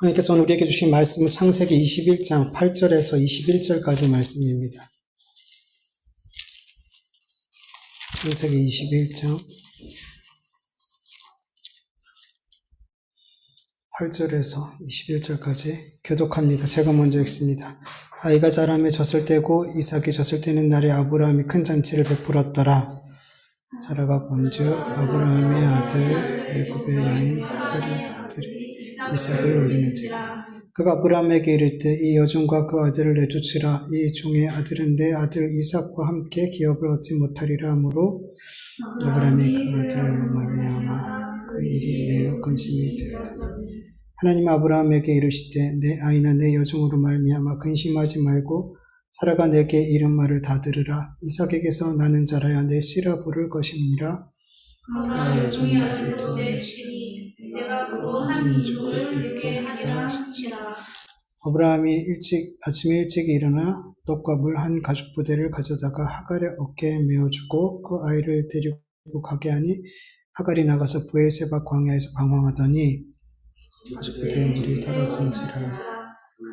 하나님께서 오늘 우리에게 주신 말씀은 창세기 21장 8절에서 21절까지 말씀입니다. 창세기 21장 8절에서 21절까지 교독합니다. 제가 먼저 읽습니다. 아이가 자라매 젖을 떼고 이삭이 젖을 떼는 날에 아브라함이 큰 잔치를 베풀었더라. 자라가 본즉 아브라함의 아들 애굽의 여인 하갈의 아들이 이삭을 놀리는지라. 그가 아브라함에게 이르되 이 여종과 그 아들을 내쫓으라. 이 종의 아들은 내 아들 이삭과 함께 기업을 얻지 못하리라 하므로 아브라함이 그 아들로 말미암아 그 일이 매우 근심이 되었더니 하나님 아브라함에게 이르시되 내 아이나 내 여종으로 말미암아 근심하지 말고 사라가 내게 이른 말을 다 들으라. 이삭에게서 나는 자라야 내 씨라 부를 것이니라. 그가 여종의 아들도 내 씨니 내가 그로 한 민족을 이루게 하리라 하시니라. 아브라함이 아침에 일찍 일어나 떡과 물 한 가죽 부대를 가져다가 하갈의 어깨에 메어주고 그 아이를 데리고 가게 하니 하갈이 나가서 브엘세바 광야에서 방황하더니 가죽 부대에 물이 떨어진지라.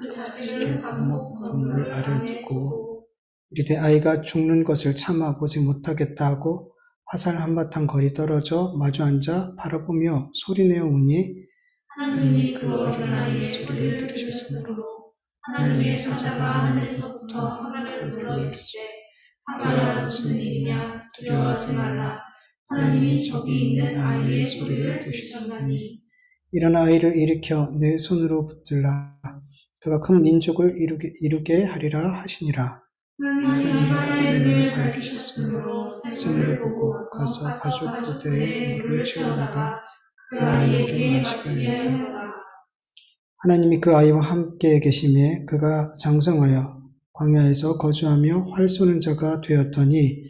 그 자식의 발목 물 아래에 두고 이르되 아이가 죽는 것을 참아 보지 못하겠다 하고 화살 한바탕 거리 떨어져 마주 앉아 바라보며 소리내어 우니 하나님이 그 어린아이의 소리를 들으셨으므로 하나님의 사자가 하늘에서부터 하갈을 불러이르시되 하갈아 무슨 일이냐 두려워하지 말라. 하나님이 저기 있는 아이의 소리를 들으셨나니 일어나 아이를 일으켜 내 손으로 붙들라. 그가 큰 민족을 이루게 하리라 하시니라. 하나님이 하갈의 눈을 밝히셨으므로 생물을 보고 가서 가죽 부대에 물을 채우다가 그 아이에게 마시게 하였더라. 하나님이 그 아이와 함께 계심에 그가 장성하여 광야에서 거주하며 활 쏘는 자가 되었더니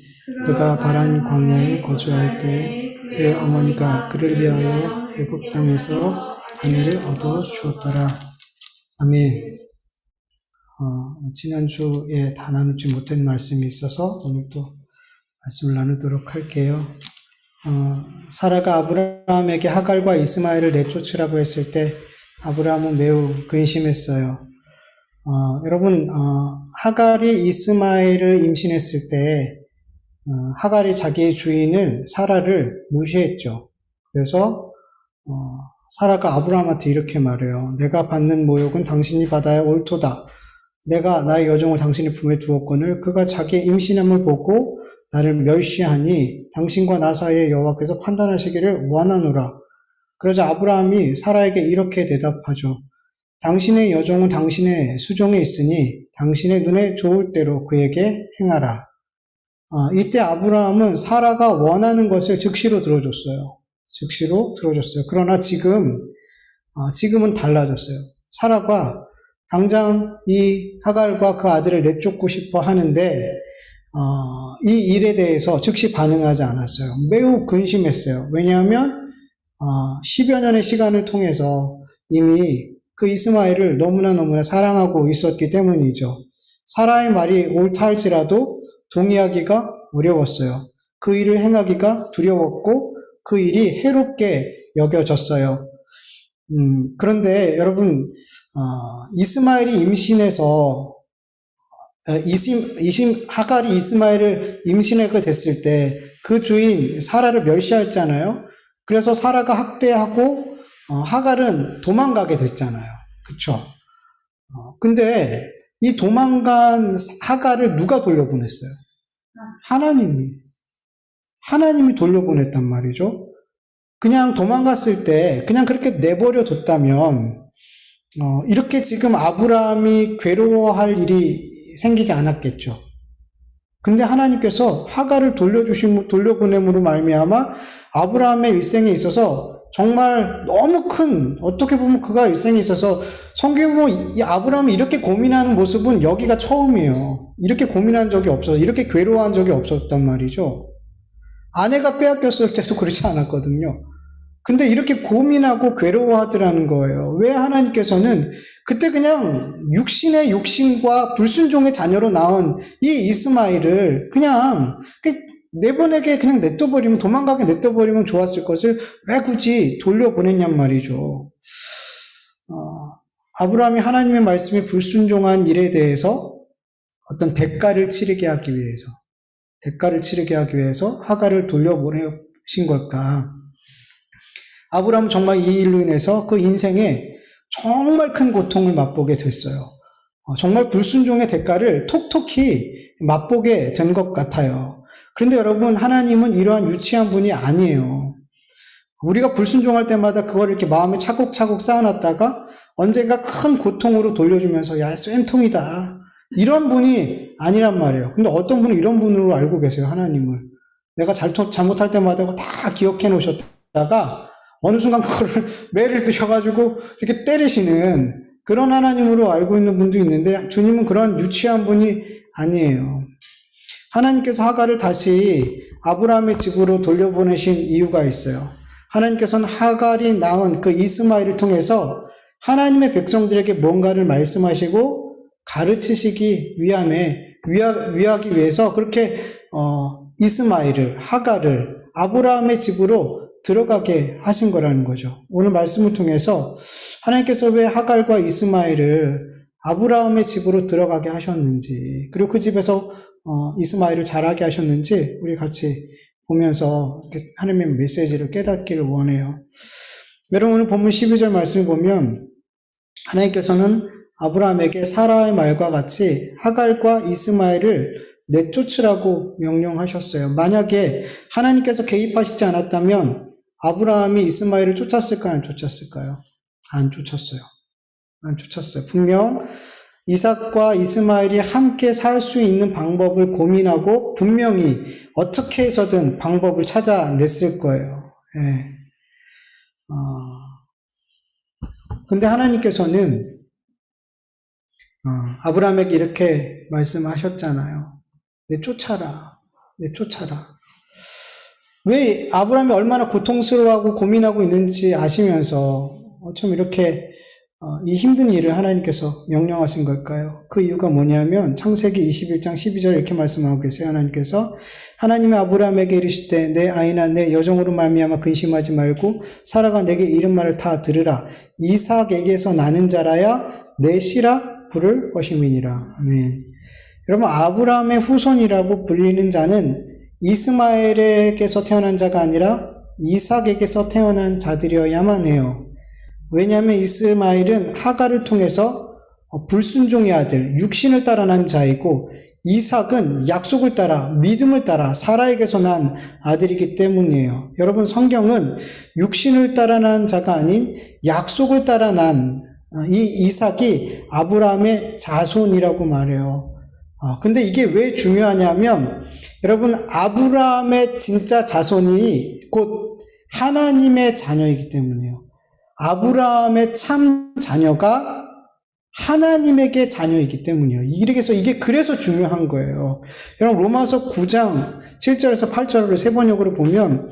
그가 바란 광야에 거주할 때 그의 어머니가 그를 위하여 애굽 땅에서 아내를 얻어 주었더라. 아멘. 지난주에 다 나누지 못한 말씀이 있어서 오늘 또 말씀을 나누도록 할게요. 사라가 아브라함에게 하갈과 이스마엘을 내쫓으라고 했을 때 아브라함은 매우 근심했어요. 여러분, 하갈이 이스마엘을 임신했을 때 하갈이 자기의 주인을 사라를 무시했죠. 그래서 사라가 아브라함한테 이렇게 말해요. 내가 받는 모욕은 당신이 받아야 옳도다. 내가 나의 여종을 당신의 품에 두었거늘 그가 자기의 임신함을 보고 나를 멸시하니 당신과 나 사이에 여호와께서 판단하시기를 원하노라. 그러자 아브라함이 사라에게 이렇게 대답하죠. 당신의 여종은 당신의 수종에 있으니 당신의 눈에 좋을 대로 그에게 행하라. 이때 아브라함은 사라가 원하는 것을 즉시로 들어줬어요. 그러나 지금은 달라졌어요. 사라가 당장 이 하갈과 그 아들을 내쫓고 싶어 하는데 이 일에 대해서 즉시 반응하지 않았어요. 매우 근심했어요. 왜냐하면 10여 년의 시간을 통해서 이미 그 이스마엘을 너무나 사랑하고 있었기 때문이죠. 사라의 말이 옳다 할지라도 동의하기가 어려웠어요. 그 일을 행하기가 두려웠고 그 일이 해롭게 여겨졌어요. 그런데 여러분, 이스마엘이 임신해서 하갈이 이스마엘을 임신하게 됐을 때 그 주인 사라를 멸시했잖아요. 그래서 사라가 학대하고 하갈은 도망가게 됐잖아요. 그렇죠? 근데 이 도망간 하갈을 누가 돌려보냈어요? 하나님이 돌려보냈단 말이죠. 그냥 도망갔을 때 그냥 그렇게 내버려 뒀다면 이렇게 지금 아브라함이 괴로워할 일이 생기지 않았겠죠. 근데 하나님께서 하갈을 돌려보냄으로 말미암아 아브라함의 일생에 있어서 정말 너무 큰, 어떻게 보면 그가 일생에 있어서 성경에 보면 이 아브라함이 이렇게 고민하는 모습은 여기가 처음이에요. 이렇게 고민한 적이 없어서, 이렇게 괴로워한 적이 없었단 말이죠. 아내가 빼앗겼을 때도 그렇지 않았거든요. 근데 이렇게 고민하고 괴로워하더라는 거예요. 왜 하나님께서는 그때 그냥 육신의 욕심과 불순종의 자녀로 나온 이 이스마엘을 그냥 내보내게 그냥 냅둬버리면, 도망가게 냅둬버리면 좋았을 것을 왜 굳이 돌려보냈냔 말이죠. 아브라함이 하나님의 말씀에 불순종한 일에 대해서 어떤 대가를 치르게 하기 위해서 하갈을 돌려보내신 걸까? 아브라함은 정말 이 일로 인해서 그 인생에 정말 큰 고통을 맛보게 됐어요. 정말 불순종의 대가를 톡톡히 맛보게 된 것 같아요. 그런데 여러분, 하나님은 이러한 유치한 분이 아니에요. 우리가 불순종할 때마다 그걸 이렇게 마음에 차곡차곡 쌓아놨다가 언젠가 큰 고통으로 돌려주면서 야, 쇤통이다. 이런 분이 아니란 말이에요. 근데 어떤 분은 이런 분으로 알고 계세요, 하나님을. 내가 잘못할 때마다 다 기억해 놓으셨다가 어느 순간 그거를 매를 드셔가지고 이렇게 때리시는 그런 하나님으로 알고 있는 분도 있는데 주님은 그런 유치한 분이 아니에요. 하나님께서 하갈을 다시 아브라함의 집으로 돌려보내신 이유가 있어요. 하나님께서는 하갈이 낳은 그 이스마엘을 통해서 하나님의 백성들에게 뭔가를 말씀하시고 가르치시기 위하기 위해서 그렇게 이스마엘을, 하갈을 아브라함의 집으로 들어가게 하신 거라는 거죠. 오늘 말씀을 통해서 하나님께서 왜 하갈과 이스마엘을 아브라함의 집으로 들어가게 하셨는지, 그리고 그 집에서 이스마엘을 자라게 하셨는지 우리 같이 보면서 하나님의 메시지를 깨닫기를 원해요. 여러분, 오늘 본문 12절 말씀을 보면 하나님께서는 아브라함에게 사라의 말과 같이 하갈과 이스마엘을 내쫓으라고 명령하셨어요. 만약에 하나님께서 개입하시지 않았다면 아브라함이 이스마엘을 쫓았을까요? 안 쫓았을까요? 안 쫓았어요. 분명 이삭과 이스마엘이 함께 살 수 있는 방법을 고민하고 분명히 어떻게 해서든 방법을 찾아냈을 거예요. 예. 근데 하나님께서는 아브라함에게 이렇게 말씀하셨잖아요. 내쫓아라. 왜 아브라함이 얼마나 고통스러워하고 고민하고 있는지 아시면서 좀 이렇게 이 힘든 일을 하나님께서 명령하신 걸까요? 그 이유가 뭐냐면 창세기 21장 12절 이렇게 말씀하고 계세요. 하나님께서 하나님이 아브라함에게 이르시되 내 아이나 내 여종으로 말미암아 근심하지 말고 사라가 내게 이른 말을 다 들으라. 이삭에게서 나는 자라야 내 씨라 부를 것임이니라. 아멘. 여러분, 아브라함의 후손이라고 불리는 자는 이스마엘에게서 태어난 자가 아니라 이삭에게서 태어난 자들이어야만 해요. 왜냐하면 이스마엘은 하갈을 통해서 불순종의 아들, 육신을 따라 난 자이고 이삭은 약속을 따라, 믿음을 따라 사라에게서 난 아들이기 때문이에요. 여러분, 성경은 육신을 따라 난 자가 아닌 약속을 따라 난 이 이삭이 아브라함의 자손이라고 말해요. 근데 이게 왜 중요하냐면 여러분, 아브라함의 진짜 자손이 곧 하나님의 자녀이기 때문이에요. 아브라함의 참 자녀가 하나님에게 자녀이기 때문이에요. 이게 그래서 중요한 거예요. 여러분, 로마서 9장 7절에서 8절을 세 번역으로 보면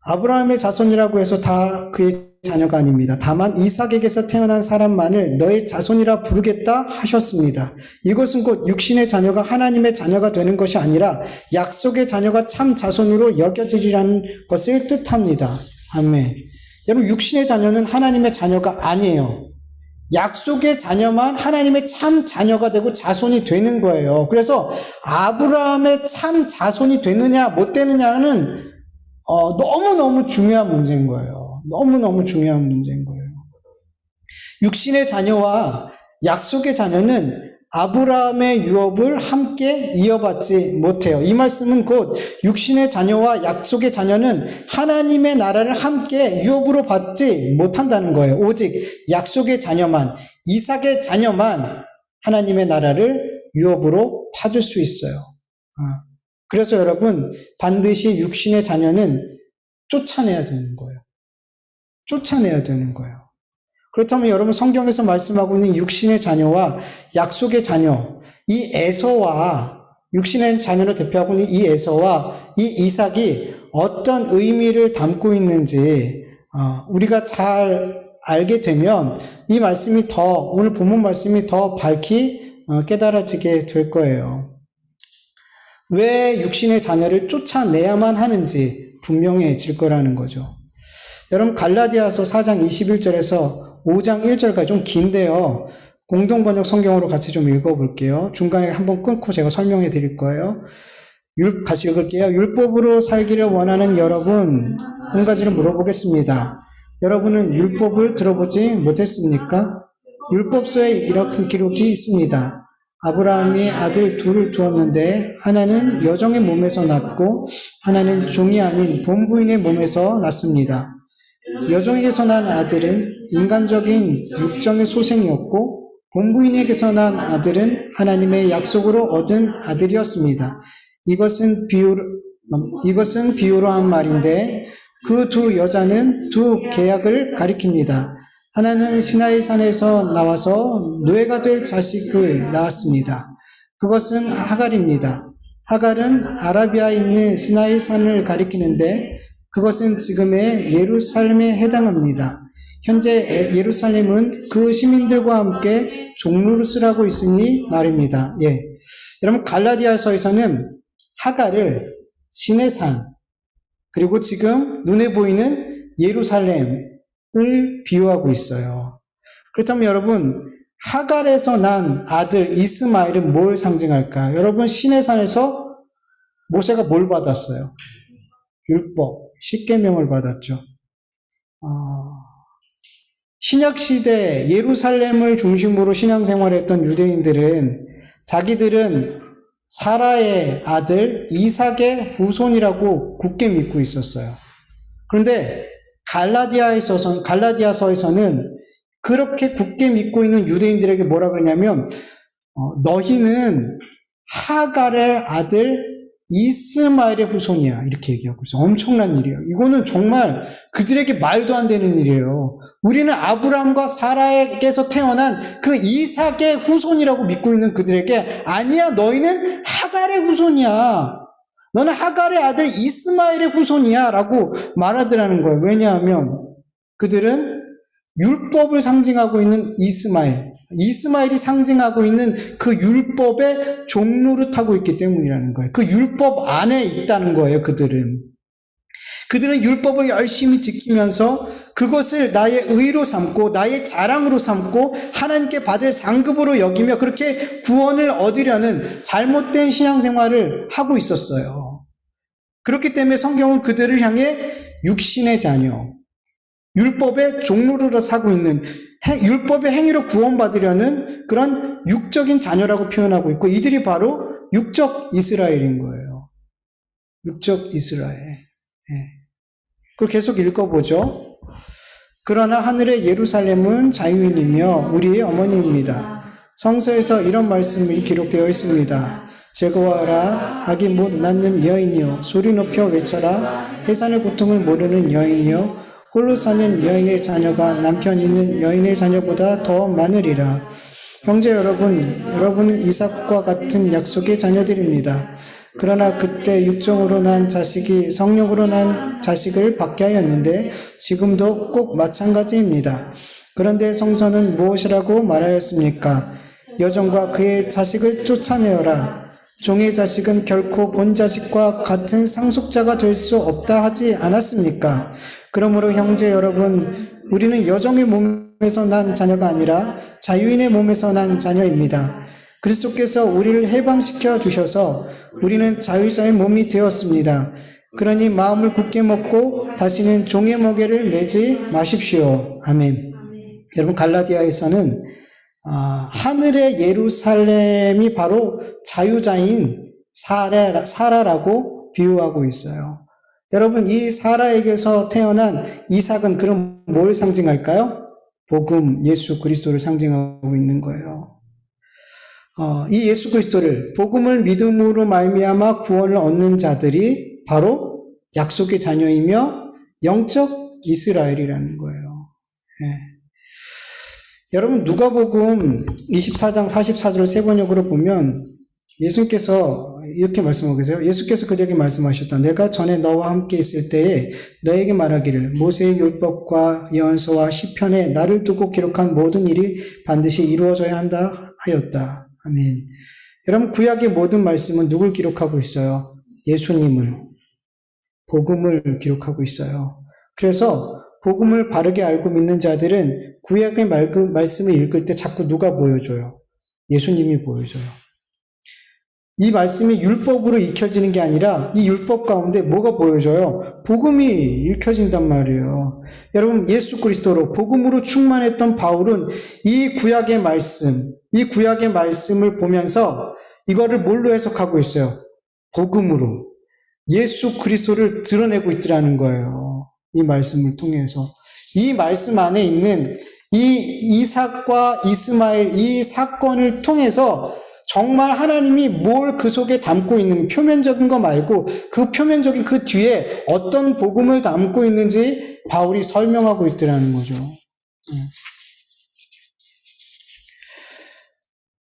아브라함의 자손이라고 해서 다 그의 자녀가 아닙니다. 다만 이삭에게서 태어난 사람만을 너의 자손이라 부르겠다 하셨습니다. 이것은 곧 육신의 자녀가 하나님의 자녀가 되는 것이 아니라 약속의 자녀가 참 자손으로 여겨지리라는 것을 뜻합니다. 아멘. 여러분, 육신의 자녀는 하나님의 자녀가 아니에요. 약속의 자녀만 하나님의 참 자녀가 되고 자손이 되는 거예요. 그래서 아브라함의 참 자손이 되느냐 못 되느냐는 너무너무 중요한 문제인 거예요. 너무너무 중요한 문제인 거예요. 육신의 자녀와 약속의 자녀는 아브라함의 유업을 함께 이어받지 못해요. 이 말씀은 곧 육신의 자녀와 약속의 자녀는 하나님의 나라를 함께 유업으로 받지 못한다는 거예요. 오직 약속의 자녀만, 이삭의 자녀만 하나님의 나라를 유업으로 받을 수 있어요. 그래서 여러분, 반드시 육신의 자녀는 쫓아내야 되는 거예요. 그렇다면 여러분, 성경에서 말씀하고 있는 육신의 자녀와 약속의 자녀, 이 에서와 육신의 자녀를 대표하고 있는 이 에서와 이 이삭이 어떤 의미를 담고 있는지 우리가 잘 알게 되면 이 말씀이 오늘 본문 말씀이 더 밝히 깨달아지게 될 거예요. 왜 육신의 자녀를 쫓아내야만 하는지 분명해질 거라는 거죠. 여러분 갈라디아서 4장 21절에서 5장 1절까지 좀 긴데요. 공동번역 성경으로 같이 좀 읽어볼게요. 중간에 한번 끊고 제가 설명해 드릴 거예요. 같이 읽을게요. 율법으로 살기를 원하는 여러분, 한 가지를 물어보겠습니다. 여러분은 율법을 들어보지 못했습니까? 율법서에 이렇게 기록이 있습니다. 아브라함이 아들 둘을 두었는데 하나는 여종의 몸에서 낳고 하나는 종이 아닌 본부인의 몸에서 낳습니다. 여종에게서 난 아들은 인간적인 육정의 소생이었고 본부인에게서 난 아들은 하나님의 약속으로 얻은 아들이었습니다. 이것은 비유로 한 말인데 그 두 여자는 두 계약을 가리킵니다. 하나는 시나이 산에서 나와서 노예가 될 자식을 낳았습니다. 그것은 하갈입니다. 하갈은 아라비아에 있는 시나이 산을 가리키는데 그것은 지금의 예루살렘에 해당합니다. 현재 예루살렘은 그 시민들과 함께 종노릇을 있으니 말입니다. 예. 여러분 갈라디아서에서는 하갈을 신의 산 그리고 지금 눈에 보이는 예루살렘을 비유하고 있어요. 그렇다면 여러분 하갈에서 난 아들 이스마엘은 뭘 상징할까요? 여러분 신의 산에서 모세가 뭘 받았어요? 율법, 십계명을 받았죠. 신약시대 예루살렘을 중심으로 신앙생활했던 유대인들은 자기들은 사라의 아들 이삭의 후손이라고 굳게 믿고 있었어요. 그런데 갈라디아서에서는 그렇게 굳게 믿고 있는 유대인들에게 뭐라 그러냐면 너희는 하갈의 아들 이스마엘의 후손이야 이렇게 얘기하고 있어요. 엄청난 일이에요. 이거는 정말 그들에게 말도 안 되는 일이에요. 우리는 아브라함과 사라에게서 태어난 그 이삭의 후손이라고 믿고 있는 그들에게 아니야 너희는 하갈의 후손이야. 너는 하갈의 아들 이스마엘의 후손이야 라고 말하더라는 거예요. 왜냐하면 그들은 율법을 상징하고 있는 이스마엘이 상징하고 있는 그 율법의 종노릇하고 있기 때문이라는 거예요. 그 율법 안에 있다는 거예요. 그들은 율법을 열심히 지키면서 그것을 나의 의로 삼고 나의 자랑으로 삼고 하나님께 받을 상급으로 여기며 그렇게 구원을 얻으려는 잘못된 신앙생활을 하고 있었어요. 그렇기 때문에 성경은 그들을 향해 육신의 자녀, 율법의 종로로 사고 있는 율법의 행위로 구원받으려는 그런 육적인 자녀라고 표현하고 있고 이들이 바로 육적 이스라엘인 거예요. 육적 이스라엘. 그걸 계속 읽어보죠. 그러나 하늘의 예루살렘은 자유인이며 우리의 어머니입니다. 성서에서 이런 말씀이 기록되어 있습니다. 즐거워하라 아기 못 낳는 여인이여 소리 높여 외쳐라 해산의 고통을 모르는 여인이여 홀로 사는 여인의 자녀가 남편 있는 여인의 자녀보다 더 많으리라. 형제 여러분은 이삭과 같은 약속의 자녀들입니다. 그러나 그때 육정으로 난 자식이 성령으로 난 자식을 받게 하였는데 지금도 꼭 마찬가지입니다. 그런데 성서는 무엇이라고 말하였습니까? 여종과 그의 자식을 쫓아내어라. 종의 자식은 결코 본 자식과 같은 상속자가 될 수 없다 하지 않았습니까? 그러므로 형제 여러분, 우리는 여종의 몸에서 난 자녀가 아니라 자유인의 몸에서 난 자녀입니다. 그리스도께서 우리를 해방시켜 주셔서 우리는 자유자의 몸이 되었습니다. 그러니 마음을 굳게 먹고 다시는 종의 멍에를 매지 마십시오. 아멘. 여러분 갈라디아에서는 하늘의 예루살렘이 바로 자유자인 사라라고 비유하고 있어요. 여러분 이 사라에게서 태어난 이삭은 그럼 뭘 상징할까요? 복음, 예수 그리스도를 상징하고 있는 거예요. 이 예수 그리스도를 복음을 믿음으로 말미암아 구원을 얻는 자들이 바로 약속의 자녀이며 영적 이스라엘이라는 거예요. 여러분 누가복음 24장 44절 세 번역으로 보면 예수께서 이렇게 말씀하고 계세요. 예수께서 그들에게 말씀하셨다. 내가 전에 너와 함께 있을 때에 너에게 말하기를 모세의 율법과 예언서와 시편에 나를 두고 기록한 모든 일이 반드시 이루어져야 한다 하였다. 아멘. 여러분 구약의 모든 말씀은 누굴 기록하고 있어요? 예수님을, 복음을 기록하고 있어요. 그래서 복음을 바르게 알고 믿는 자들은 구약의 말씀을 읽을 때 자꾸 누가 보여줘요? 예수님이 보여줘요. 이 말씀이 율법으로 익혀지는 게 아니라 이 율법 가운데 뭐가 보여져요? 복음이 읽혀진단 말이에요. 여러분, 예수 그리스도로 복음으로 충만했던 바울은 이 구약의 말씀을 보면서 이거를 뭘로 해석하고 있어요? 복음으로. 예수 그리스도를 드러내고 있더라는 거예요. 이 말씀을 통해서. 이 말씀 안에 있는 이 이삭과 이스마엘 이 사건을 통해서 정말 하나님이 뭘 그 속에 담고 있는, 표면적인 거 말고 그 표면적인 그 뒤에 어떤 복음을 담고 있는지 바울이 설명하고 있더라는 거죠.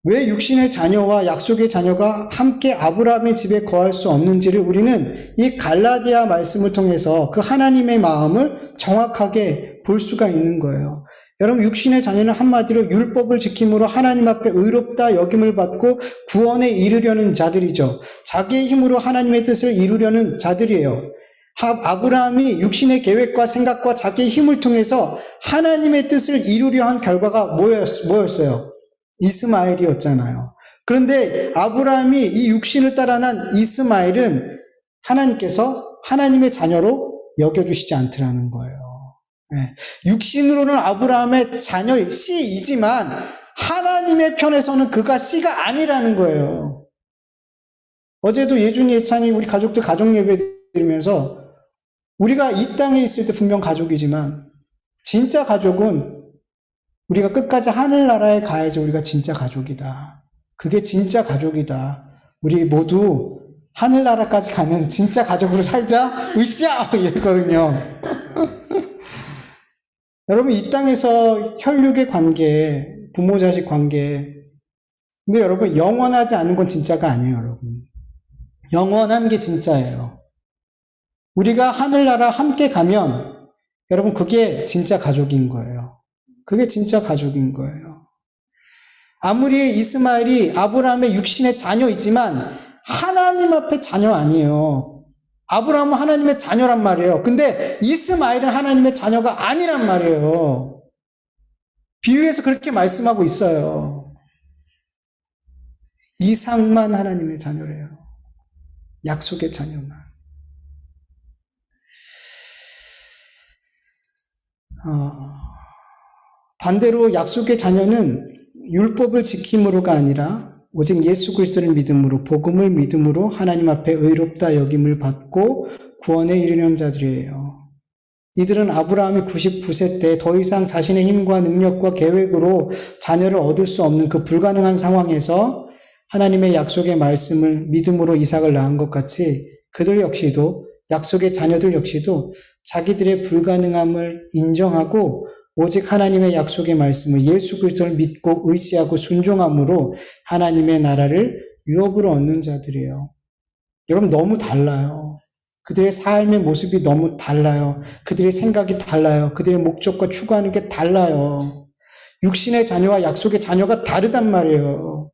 왜 육신의 자녀와 약속의 자녀가 함께 아브라함의 집에 거할 수 없는지를 우리는 이 갈라디아 말씀을 통해서 그 하나님의 마음을 정확하게 볼 수가 있는 거예요. 여러분, 육신의 자녀는 한마디로 율법을 지킴으로 하나님 앞에 의롭다 여김을 받고 구원에 이르려는 자들이죠. 자기의 힘으로 하나님의 뜻을 이루려는 자들이에요. 아브라함이 육신의 계획과 생각과 자기의 힘을 통해서 하나님의 뜻을 이루려 한 결과가 뭐였어요? 이스마엘이었잖아요. 그런데 아브라함이 이 육신을 따라 난 이스마엘은 하나님께서 하나님의 자녀로 여겨주시지 않더라는 거예요. 육신으로는 아브라함의 자녀 씨이지만 하나님의 편에서는 그가 씨가 아니라는 거예요. 어제도 예준이 예찬이 우리 가족들 가족 예배 드리면서 우리가 이 땅에 있을 때 분명 가족이지만 진짜 가족은 우리가 끝까지 하늘나라에 가야지 우리가 진짜 가족이다. 그게 진짜 가족이다. 우리 모두 하늘나라까지 가는 진짜 가족으로 살자. 으쌰! 이랬거든요. 여러분, 이 땅에서 혈육의 관계, 부모 자식 관계. 근데 여러분, 영원하지 않은 건 진짜가 아니에요, 여러분. 영원한 게 진짜예요. 우리가 하늘나라 함께 가면 여러분, 그게 진짜 가족인 거예요. 그게 진짜 가족인 거예요. 아무리 이스마엘이 아브라함의 육신의 자녀이지만 하나님 앞에 자녀 아니에요. 아브라함은 하나님의 자녀란 말이에요. 근데 이스마엘은 하나님의 자녀가 아니란 말이에요. 비유해서 그렇게 말씀하고 있어요. 이삭만 하나님의 자녀래요. 약속의 자녀만. 반대로 약속의 자녀는 율법을 지킴으로가 아니라 오직 예수 그리스도를 믿음으로, 복음을 믿음으로 하나님 앞에 의롭다 여김을 받고 구원에 이르는 자들이에요. 이들은 아브라함이 99세 때 더 이상 자신의 힘과 능력과 계획으로 자녀를 얻을 수 없는 그 불가능한 상황에서 하나님의 약속의 말씀을 믿음으로 이삭을 낳은 것 같이 그들 역시도, 약속의 자녀들 역시도 자기들의 불가능함을 인정하고 오직 하나님의 약속의 말씀을 예수 그리스도를 믿고 의지하고 순종함으로 하나님의 나라를 유업으로 얻는 자들이에요. 여러분, 너무 달라요. 그들의 삶의 모습이 너무 달라요. 그들의 생각이 달라요. 그들의 목적과 추구하는 게 달라요. 육신의 자녀와 약속의 자녀가 다르단 말이에요.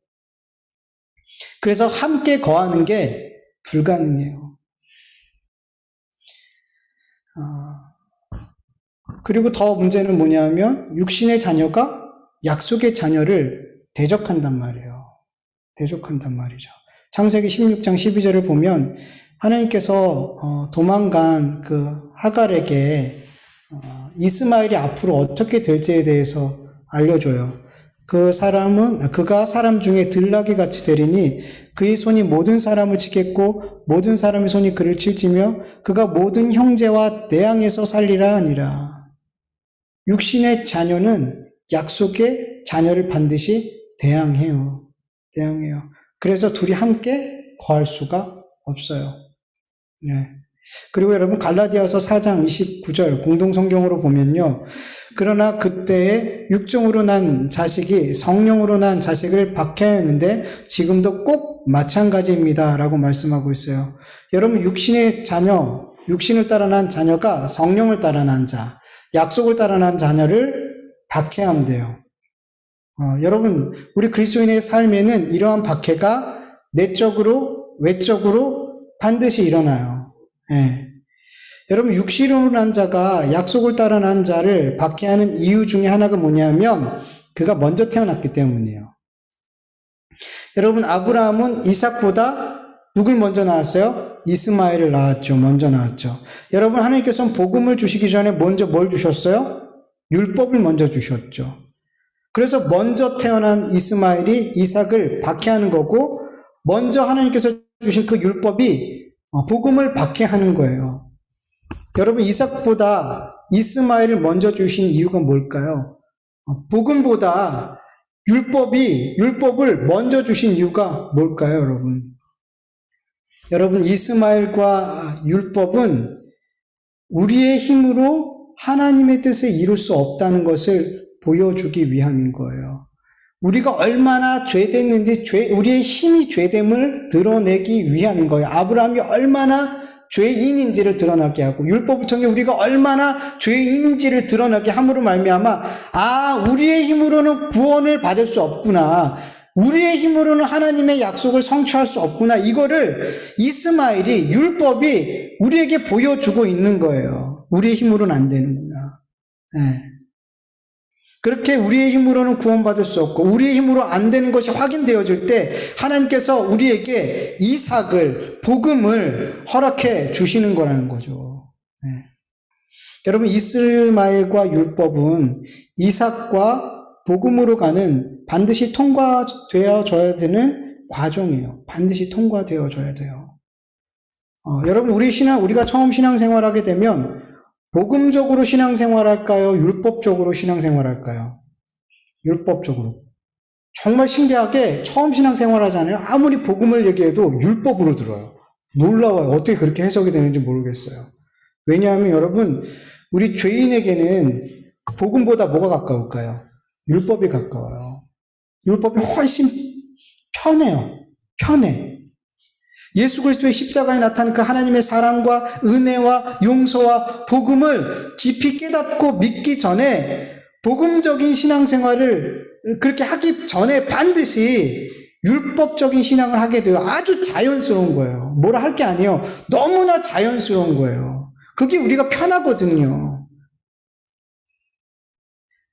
그래서 함께 거하는 게 불가능해요. 그리고 더 문제는 뭐냐면 육신의 자녀가 약속의 자녀를 대적한단 말이에요. 대적한단 말이죠. 창세기 16장 12절을 보면 하나님께서 도망간 그 하갈에게 이스마엘이 앞으로 어떻게 될지에 대해서 알려줘요. 그가 사람 중에 들나귀 같이 되리니 그의 손이 모든 사람을 치겠고 모든 사람의 손이 그를 칠지며 그가 모든 형제와 내양에서 살리라 하니라. 육신의 자녀는 약속의 자녀를 반드시 대항해요. 그래서 둘이 함께 거할 수가 없어요. 네. 그리고 여러분, 갈라디아서 4장 29절 공동성경으로 보면요. 그러나 그때에 육정으로 난 자식이 성령으로 난 자식을 박해하였는데 지금도 꼭 마찬가지입니다. 라고 말씀하고 있어요. 여러분, 육신의 자녀, 육신을 따라 난 자녀가 성령을 따라 난 자, 약속을 따라 난 자녀를 박해한대요. 여러분, 우리 그리스도인의 삶에는 이러한 박해가 내적으로, 외적으로 반드시 일어나요. 예. 여러분, 육신으로 난 자가 약속을 따라 난 자를 박해하는 이유 중에 하나가 뭐냐면 그가 먼저 태어났기 때문이에요. 여러분, 아브라함은 이삭보다 누굴 먼저 낳았어요? 이스마엘을 낳았죠. 먼저 낳았죠. 여러분, 하나님께서는 복음을 주시기 전에 먼저 뭘 주셨어요? 율법을 먼저 주셨죠. 그래서 먼저 태어난 이스마엘이 이삭을 박해하는 거고, 먼저 하나님께서 주신 그 율법이 복음을 박해하는 거예요. 여러분, 이삭보다 이스마엘을 먼저 주신 이유가 뭘까요? 복음보다 율법을 먼저 주신 이유가 뭘까요, 여러분? 여러분, 이스마엘과 율법은 우리의 힘으로 하나님의 뜻을 이룰 수 없다는 것을 보여주기 위함인 거예요. 우리가 얼마나 죄됐는지, 우리의 힘이 죄됨을 드러내기 위함인 거예요. 아브라함이 얼마나 죄인인지를 드러나게 하고, 율법을 통해 우리가 얼마나 죄인인지를 드러나게 함으로 말미암아, 우리의 힘으로는 구원을 받을 수 없구나, 우리의 힘으로는 하나님의 약속을 성취할 수 없구나, 이거를 이스마엘이, 율법이 우리에게 보여주고 있는 거예요. 우리의 힘으로는 안 되는구나. 네. 그렇게 우리의 힘으로는 구원받을 수 없고 우리의 힘으로 안 되는 것이 확인되어질 때 하나님께서 우리에게 이삭을, 복음을 허락해 주시는 거라는 거죠. 네. 여러분, 이스마엘과 율법은 이삭과 복음으로 가는 반드시 통과되어져야 되는 과정이에요. 반드시 통과되어져야 돼요. 여러분, 우리가 처음 신앙생활하게 되면 복음적으로 신앙생활할까요? 율법적으로 신앙생활할까요? 율법적으로. 정말 신기하게 처음 신앙생활하잖아요. 아무리 복음을 얘기해도 율법으로 들어요. 놀라워요. 어떻게 그렇게 해석이 되는지 모르겠어요. 왜냐하면 여러분, 우리 죄인에게는 복음보다 뭐가 가까울까요? 율법이 가까워요. 율법이 훨씬 편해요. 편해. 예수 그리스도의 십자가에 나타난 그 하나님의 사랑과 은혜와 용서와 복음을 깊이 깨닫고 믿기 전에, 복음적인 신앙생활을 그렇게 하기 전에 반드시 율법적인 신앙을 하게 돼요. 아주 자연스러운 거예요. 뭐라 할 게 아니에요. 너무나 자연스러운 거예요. 그게 우리가 편하거든요.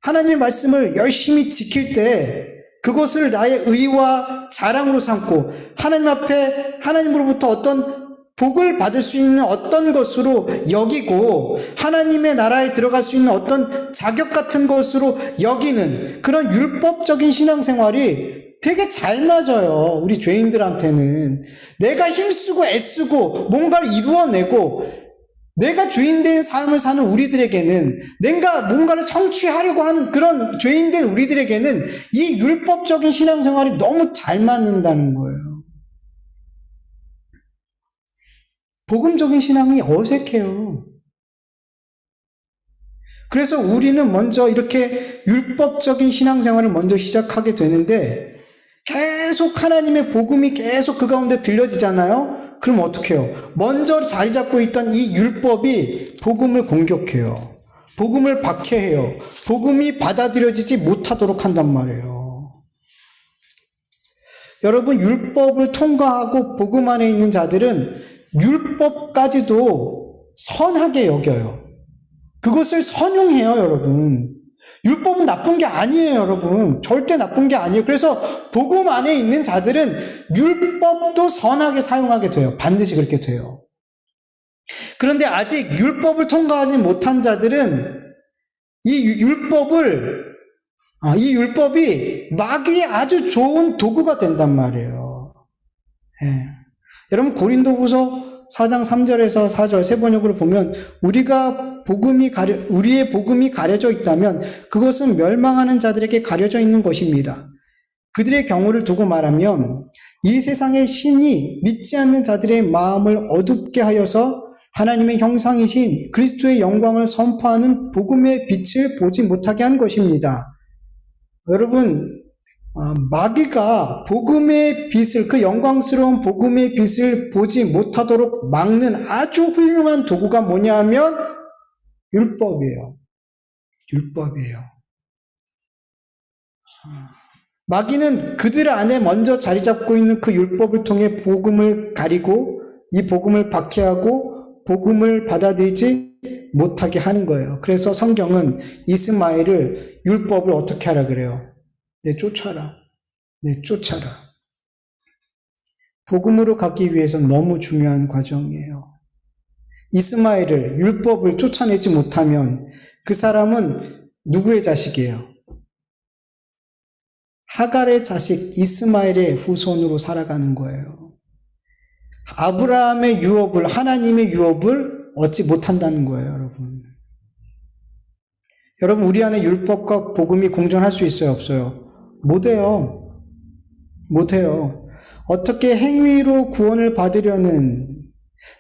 하나님의 말씀을 열심히 지킬 때 그것을 나의 의와 자랑으로 삼고 하나님 앞에 하나님으로부터 어떤 복을 받을 수 있는 어떤 것으로 여기고 하나님의 나라에 들어갈 수 있는 어떤 자격 같은 것으로 여기는 그런 율법적인 신앙생활이 되게 잘 맞아요. 우리 죄인들한테는. 내가 힘쓰고 애쓰고 뭔가를 이루어내고 내가 주인된 삶을 사는 우리들에게는, 내가 뭔가를 성취하려고 하는 그런 죄인된 우리들에게는 이 율법적인 신앙생활이 너무 잘 맞는다는 거예요. 복음적인 신앙이 어색해요. 그래서 우리는 먼저 이렇게 율법적인 신앙생활을 먼저 시작하게 되는데 계속 하나님의 복음이 계속 그 가운데 들려지잖아요. 그럼 어떻게 해요? 먼저 자리 잡고 있던 이 율법이 복음을 공격해요. 복음을 박해해요. 복음이 받아들여지지 못하도록 한단 말이에요. 여러분, 율법을 통과하고 복음 안에 있는 자들은 율법까지도 선하게 여겨요. 그것을 선용해요, 여러분. 율법은 나쁜 게 아니에요, 여러분. 절대 나쁜 게 아니에요. 그래서 복음 안에 있는 자들은 율법도 선하게 사용하게 돼요. 반드시 그렇게 돼요. 그런데 아직 율법을 통과하지 못한 자들은 이 율법이 마귀의 아주 좋은 도구가 된단 말이에요. 예. 여러분, 고린도후서 4장 3절에서 4절 세 번역으로 보면 우리의 복음이 가려져 있다면 그것은 멸망하는 자들에게 가려져 있는 것입니다. 그들의 경우를 두고 말하면 이 세상의 신이 믿지 않는 자들의 마음을 어둡게 하여서 하나님의 형상이신 그리스도의 영광을 선포하는 복음의 빛을 보지 못하게 한 것입니다. 여러분, 마귀가 복음의 빛을, 그 영광스러운 복음의 빛을 보지 못하도록 막는 아주 훌륭한 도구가 뭐냐 하면 율법이에요. 율법이에요. 마귀는 그들 안에 먼저 자리 잡고 있는 그 율법을 통해 복음을 가리고 이 복음을 박해하고 복음을 받아들이지 못하게 하는 거예요. 그래서 성경은 이스마엘을 율법을 어떻게 하라 그래요? 쫓아라. 쫓아라. 복음으로 가기 위해서는 너무 중요한 과정이에요. 이스마엘을 율법을 쫓아내지 못하면 그 사람은 누구의 자식이에요? 하갈의 자식 이스마엘의 후손으로 살아가는 거예요. 아브라함의 유업을, 하나님의 유업을 얻지 못한다는 거예요, 여러분. 여러분, 우리 안에 율법과 복음이 공존할 수 있어요, 없어요? 못해요. 못해요. 어떻게 행위로 구원을 받으려는,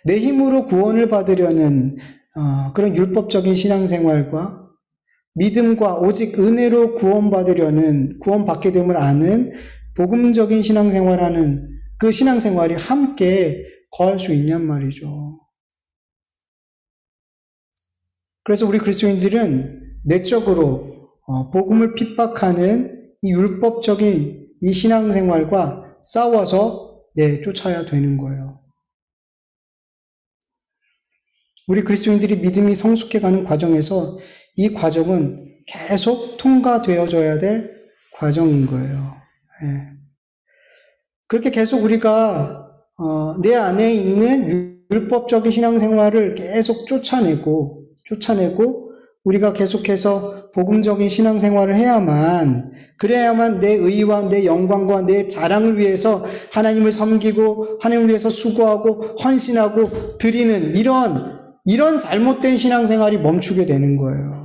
내 힘으로 구원을 받으려는 그런 율법적인 신앙생활과 믿음과 오직 은혜로 구원받게 됨을 아는 복음적인 신앙생활하는 그 신앙생활이 함께 거할 수 있냔 말이죠. 그래서 우리 그리스도인들은 내적으로 복음을 핍박하는 이 율법적인 이 신앙생활과 싸워서 쫓아야 되는 거예요. 우리 그리스도인들이 믿음이 성숙해가는 과정에서 이 과정은 계속 통과되어져야 될 과정인 거예요. 그렇게 계속 우리가 내 안에 있는 율법적인 신앙생활을 계속 쫓아내고 우리가 계속해서 복음적인 신앙생활을 그래야만 내 의와 내 영광과 내 자랑을 위해서 하나님을 섬기고 하나님을 위해서 수고하고 헌신하고 드리는 이런 잘못된 신앙생활이 멈추게 되는 거예요.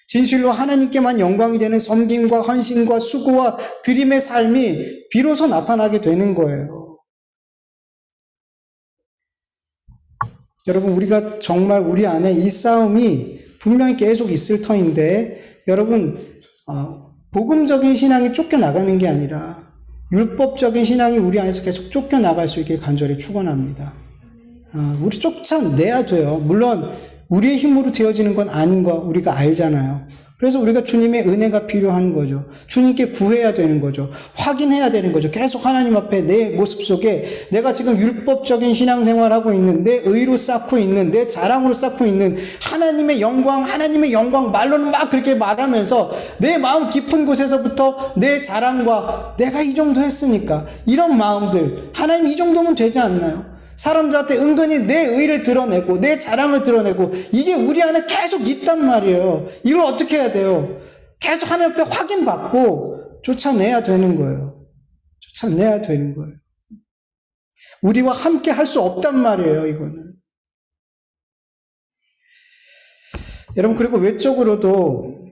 진실로 하나님께만 영광이 되는 섬김과 헌신과 수고와 드림의 삶이 비로소 나타나게 되는 거예요. 여러분, 우리가 정말 우리 안에 이 싸움이 분명히 계속 있을 터인데, 여러분, 복음적인 신앙이 쫓겨나가는 게 아니라 율법적인 신앙이 우리 안에서 계속 쫓겨나갈 수 있길 간절히 축원합니다. 우리 쫓아내야 돼요. 물론 우리의 힘으로 되어지는 건 아닌 거 우리가 알잖아요. 그래서 우리가 주님의 은혜가 필요한 거죠. 주님께 구해야 되는 거죠. 확인해야 되는 거죠. 계속 하나님 앞에 내 모습 속에 내가 지금 율법적인 신앙생활하고 있는, 내 의로 쌓고 있는, 내 자랑으로 쌓고 있는 하나님의 영광 말로는 막 그렇게 말하면서 내 마음 깊은 곳에서부터 내 자랑과 내가 이 정도 했으니까 이런 마음들, 하나님 이 정도면 되지 않나요? 사람들한테 은근히 내 의를 드러내고 내 자랑을 드러내고 이게 우리 안에 계속 있단 말이에요. 이걸 어떻게 해야 돼요? 계속 하나님 앞에 확인받고 쫓아내야 되는 거예요. 쫓아내야 되는 거예요. 우리와 함께 할 수 없단 말이에요, 이거는. 여러분, 그리고 외적으로도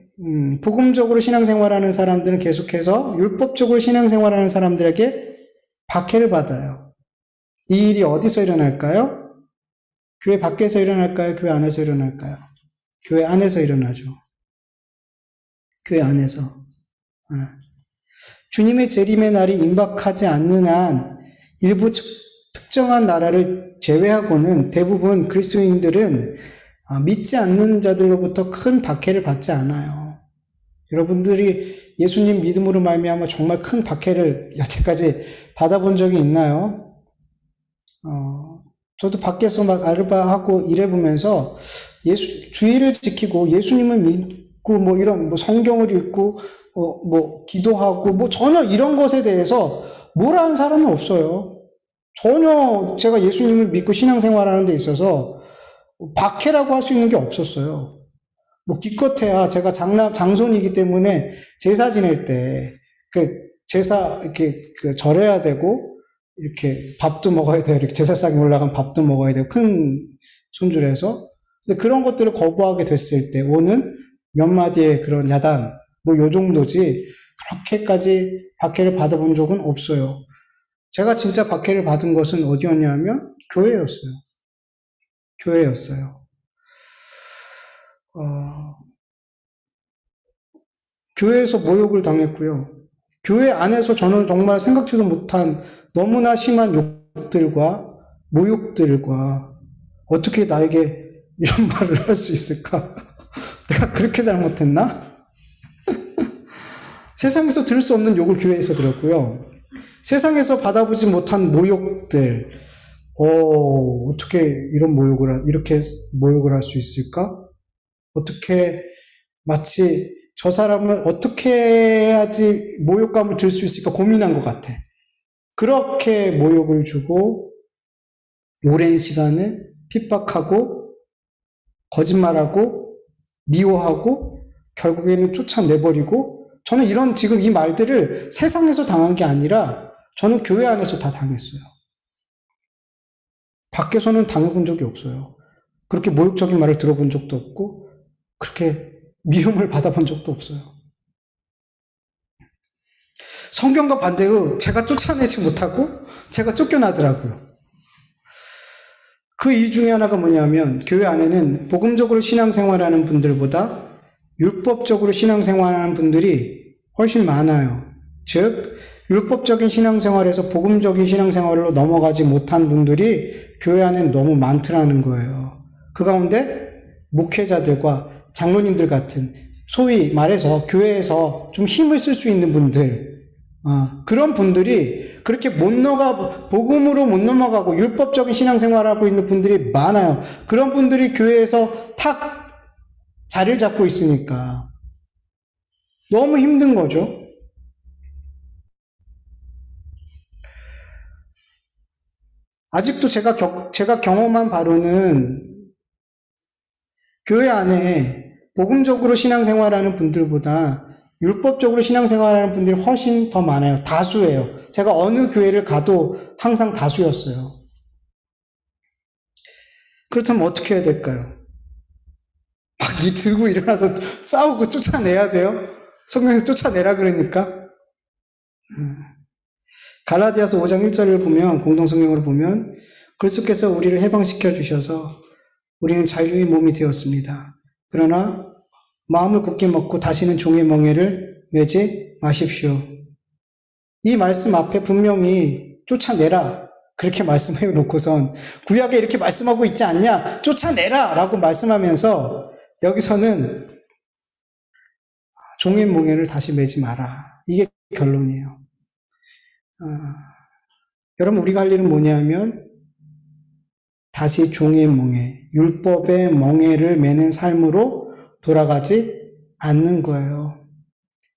복음적으로 신앙생활하는 사람들은 계속해서 율법적으로 신앙생활하는 사람들에게 박해를 받아요. 이 일이 어디서 일어날까요? 교회 밖에서 일어날까요? 교회 안에서 일어날까요? 교회 안에서 일어나죠. 교회 안에서. 주님의 재림의 날이 임박하지 않는 한 일부 특정한 나라를 제외하고는 대부분 그리스도인들은 믿지 않는 자들로부터 큰 박해를 받지 않아요. 여러분들이 예수님 믿음으로 말미암아 정말 큰 박해를 여태까지 받아본 적이 있나요? 저도 밖에서 막 알바하고 일해보면서 주의를 지키고 예수님을 믿고 이런 성경을 읽고 기도하고 전혀 이런 것에 대해서 뭐라 한 사람은 없어요. 전혀 제가 예수님을 믿고 신앙생활하는 데 있어서 박해라고 할 수 있는 게 없었어요. 기껏해야 제가 장손이기 때문에 제사 지낼 때 제사 이렇게 절해야 되고 이렇게 밥도 먹어야 돼요. 이렇게 제사상에 올라간 밥도 먹어야 돼요. 큰 손줄에서. 근데 그런 것들을 거부하게 됐을 때 오는 몇 마디의 그런 야단, 요 정도지 그렇게까지 박해를 받아본 적은 없어요. 제가 진짜 박해를 받은 것은 어디였냐면 교회였어요. 교회였어요. 교회에서 모욕을 당했고요. 교회 안에서 저는 정말 생각지도 못한 너무나 심한 욕들과 모욕들과 어떻게 나에게 이런 말을 할 수 있을까? 내가 그렇게 잘못했나? 세상에서 들을 수 없는 욕을 교회에서 들었고요. 세상에서 받아보지 못한 모욕들, 어떻게 이렇게 모욕을 할 수 있을까? 어떻게, 마치 저 사람을 어떻게 해야지 모욕감을 들 수 있을까 고민한 것 같아. 그렇게 모욕을 주고, 오랜 시간을 핍박하고, 거짓말하고, 미워하고, 결국에는 쫓아내버리고, 저는 지금 이 말들을 세상에서 당한 게 아니라, 저는 교회 안에서 다 당했어요. 밖에서는 당해본 적이 없어요. 그렇게 모욕적인 말을 들어본 적도 없고, 그렇게 미움을 받아본 적도 없어요. 성경과 반대로 제가 쫓아내지 못하고 제가 쫓겨나더라고요. 그 이유 중에 하나가 뭐냐면 교회 안에는 복음적으로 신앙생활하는 분들보다 율법적으로 신앙생활하는 분들이 훨씬 많아요. 즉 율법적인 신앙생활에서 복음적인 신앙생활로 넘어가지 못한 분들이 교회 안에 너무 많더라는 거예요. 그 가운데 목회자들과 장로님들 같은 소위 말해서 교회에서 좀 힘을 쓸 수 있는 분들, 그런 분들이 그렇게 복음으로 못 넘어가고 율법적인 신앙생활을 하고 있는 분들이 많아요. 그런 분들이 교회에서 탁 자리를 잡고 있으니까 너무 힘든 거죠. 아직도 제가 경험한 바로는 교회 안에 복음적으로 신앙생활하는 분들보다 율법적으로 신앙생활하는 분들이 훨씬 더 많아요. 다수예요. 제가 어느 교회를 가도 항상 다수였어요. 그렇다면 어떻게 해야 될까요? 막 들고 일어나서 싸우고 쫓아내야 돼요? 성경에서 쫓아내라 그러니까. 갈라디아서 5장 1절을 보면, 공동성경으로 보면 그리스도께서 우리를 해방시켜 주셔서 우리는 자유의 몸이 되었습니다. 그러나 마음을 굳게 먹고 다시는 종의 멍에를 매지 마십시오. 이 말씀 앞에 분명히 쫓아내라 그렇게 말씀해 놓고선 구약에 이렇게 말씀하고 있지 않냐? 쫓아내라 라고 말씀하면서 여기서는 종의 멍에를 다시 매지 마라. 이게 결론이에요. 여러분 우리가 할 일은 뭐냐면 다시 종의 멍에, 율법의 멍에를 매는 삶으로 돌아가지 않는 거예요.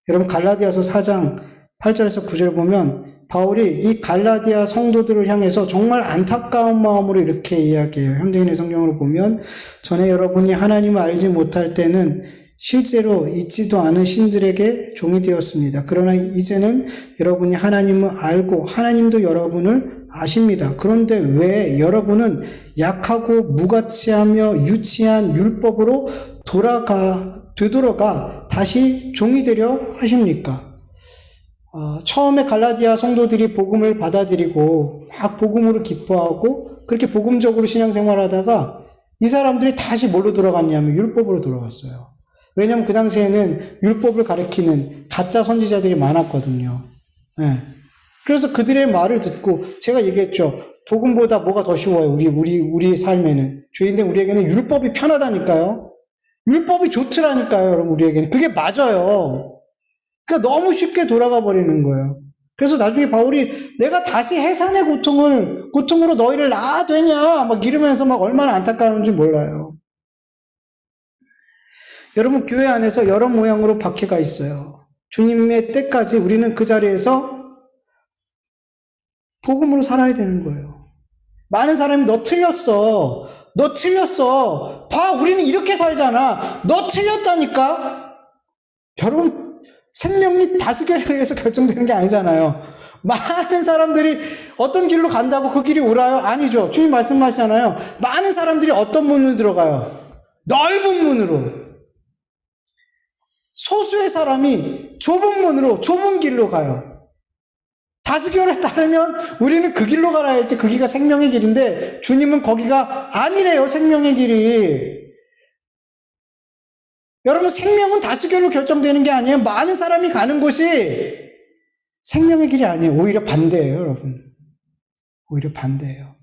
여러분 갈라디아서 4장 8절에서 9절 보면 바울이 이 갈라디아 성도들을 향해서 정말 안타까운 마음으로 이렇게 이야기해요. 현대인의 성경으로 보면 전에 여러분이 하나님을 알지 못할 때는 실제로 있지도 않은 신들에게 종이 되었습니다. 그러나 이제는 여러분이 하나님을 알고 하나님도 여러분을 아십니다. 그런데 왜 여러분은 약하고 무가치하며 유치한 율법으로 되돌아가 다시 종이 되려 하십니까? 처음에 갈라디아 성도들이 복음을 받아들이고 막 복음으로 기뻐하고 그렇게 복음적으로 신앙생활하다가 이 사람들이 다시 뭘로 돌아갔냐면 율법으로 돌아갔어요. 왜냐하면 그 당시에는 율법을 가리키는 가짜 선지자들이 많았거든요. 네. 그래서 그들의 말을 듣고 제가 얘기했죠. 복음보다 뭐가 더 쉬워요? 우리 삶에는. 죄인된 우리에게는 율법이 편하다니까요. 율법이 좋더라니까요, 여러분, 우리에게는. 그게 맞아요. 그러니까 너무 쉽게 돌아가 버리는 거예요. 그래서 나중에 바울이 내가 다시 해산의 고통으로 너희를 낳아 되냐? 막 이러면서 막 얼마나 안타까운지 몰라요. 여러분, 교회 안에서 여러 모양으로 박해가 있어요. 주님의 때까지 우리는 그 자리에서 복음으로 살아야 되는 거예요. 많은 사람이 너 틀렸어. 봐, 우리는 이렇게 살잖아. 너 틀렸다니까? 여러분, 생명이 다스개를 의해서 결정되는 게 아니잖아요. 많은 사람들이 어떤 길로 간다고 그 길이 옳아요? 아니죠. 주님 말씀하시잖아요. 많은 사람들이 어떤 문으로 들어가요? 넓은 문으로. 소수의 사람이 좁은 문으로, 좁은 길로 가요. 다스교에 따르면 우리는 그 길로 가야지. 그 길이 생명의 길인데 주님은 거기가 아니래요. 생명의 길이. 여러분 생명은 다스교로 결정되는 게 아니에요. 많은 사람이 가는 곳이 생명의 길이 아니에요. 오히려 반대예요. 여러분. 오히려 반대예요.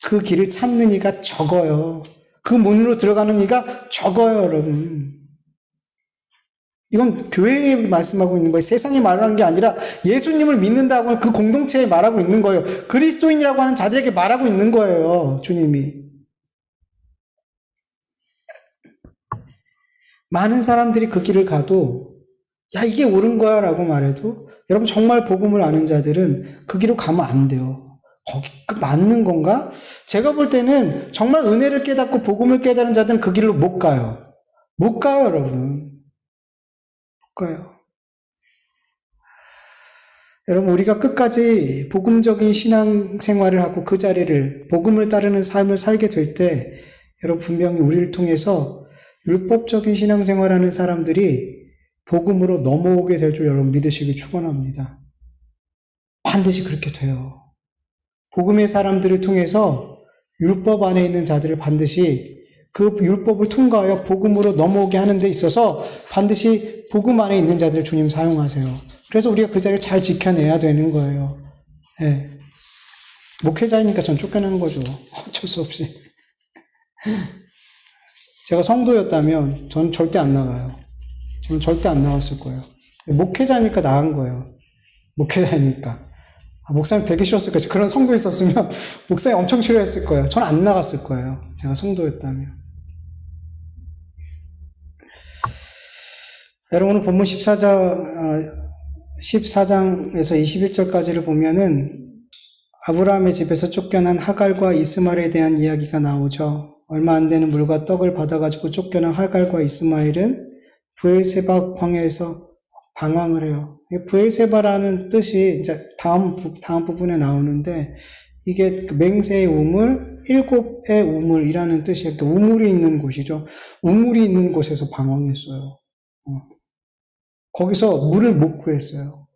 그 길을 찾는 이가 적어요. 그 문으로 들어가는 이가 적어요. 여러분. 이건 교회에 말씀하고 있는 거예요. 세상에 말하는 게 아니라 예수님을 믿는다고 하는 그 공동체에 말하고 있는 거예요. 그리스도인이라고 하는 자들에게 말하고 있는 거예요. 주님이. 많은 사람들이 그 길을 가도 야 이게 옳은 거야 라고 말해도 여러분 정말 복음을 아는 자들은 그 길로 가면 안 돼요. 거기 그 맞는 건가? 제가 볼 때는 정말 은혜를 깨닫고 복음을 깨달은 자들은 그 길로 못 가요. 못 가요, 여러분. 못 가요. 여러분 우리가 끝까지 복음적인 신앙생활을 하고 그 자리를 복음을 따르는 삶을 살게 될 때 여러분 분명히 우리를 통해서 율법적인 신앙생활하는 사람들이 복음으로 넘어오게 될 줄 여러분 믿으시길 축원합니다. 반드시 그렇게 돼요. 복음의 사람들을 통해서 율법 안에 있는 자들을 반드시 그 율법을 통과하여 복음으로 넘어오게 하는 데 있어서 반드시 복음 안에 있는 자들을 주님 사용하세요. 그래서 우리가 그 자리를 잘 지켜내야 되는 거예요. 예. 목회자이니까 전 쫓겨난 거죠. 어쩔 수 없이. 제가 성도였다면 저는 절대 안 나가요. 저는 절대 안 나갔을 거예요. 목회자니까 나간 거예요. 목회자니까. 목사님 되게 싫었을 거예요. 그런 성도 있었으면 목사님 엄청 싫어했을 거예요. 저는 안 나갔을 거예요. 제가 성도였다면. 여러분 오늘 본문 14장에서 21절까지를 보면은 아브라함의 집에서 쫓겨난 하갈과 이스마엘에 대한 이야기가 나오죠. 얼마 안 되는 물과 떡을 받아가지고 쫓겨난 하갈과 이스마엘은 브엘세바 광야에서 방황을 해요. 브엘세바라는 뜻이 이제 다음 부분에 나오는데 이게 맹세의 우물, 일곱의 우물이라는 뜻이에요. 그러니까 우물이 있는 곳이죠. 우물이 있는 곳에서 방황했어요. 거기서 물을 못 구했어요.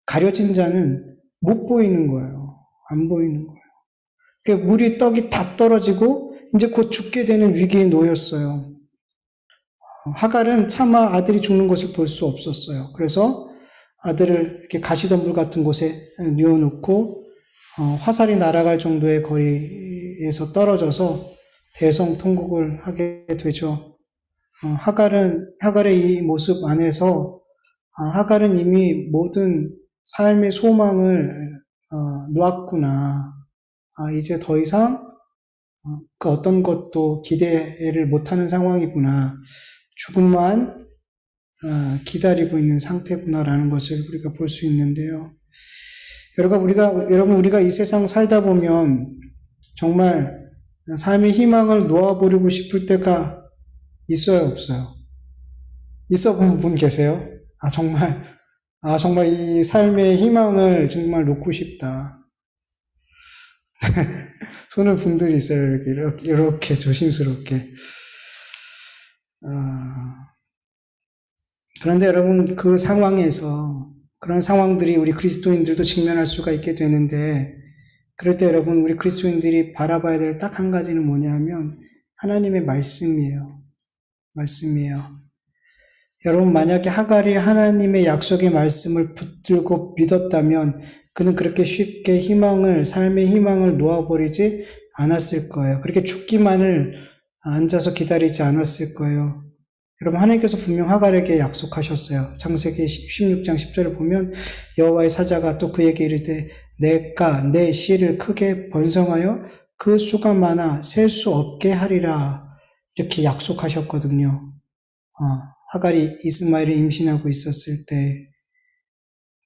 가려진 자는 못 보이는 거예요. 안 보이는 거예요. 그러니까 물이 떡이 다 떨어지고 이제 곧 죽게 되는 위기에 놓였어요. 하갈은 차마 아들이 죽는 것을 볼 수 없었어요. 그래서 아들을 이렇게 가시덤불 같은 곳에 뉘어놓고 화살이 날아갈 정도의 거리에서 떨어져서 대성통곡을 하게 되죠. 하갈의 이 모습 안에서 하갈은 이미 모든 삶의 소망을 놓았구나. 이제 더 이상 그 어떤 것도 기대를 못하는 상황이구나. 죽음만 기다리고 있는 상태구나라는 것을 우리가 볼 수 있는데요. 여러분 우리가 이 세상 살다 보면 정말 삶의 희망을 놓아버리고 싶을 때가 있어요, 없어요? 있어 본 분 계세요? 정말 이 삶의 희망을 정말 놓고 싶다. 손을 분들이 있어요, 이렇게 조심스럽게. 그런데 여러분, 그 상황에서, 그런 상황들이 우리 그리스도인들도 직면할 수가 있게 되는데, 그럴 때 여러분, 우리 그리스도인들이 바라봐야 될 딱 한 가지는 뭐냐면, 하나님의 말씀이에요. 말씀이에요. 여러분, 만약에 하갈이 하나님의 약속의 말씀을 붙들고 믿었다면, 그는 그렇게 쉽게 삶의 희망을 놓아버리지 않았을 거예요. 그렇게 죽기만을 앉아서 기다리지 않았을 거예요. 여러분, 하나님께서 분명 하갈에게 약속하셨어요. 창세기 16장 10절을 보면 여호와의 사자가 또 그에게 이르되 내가 내 씨를 크게 번성하여 그 수가 많아 셀 수 없게 하리라. 이렇게 약속하셨거든요. 하갈이 이스마엘을 임신하고 있었을 때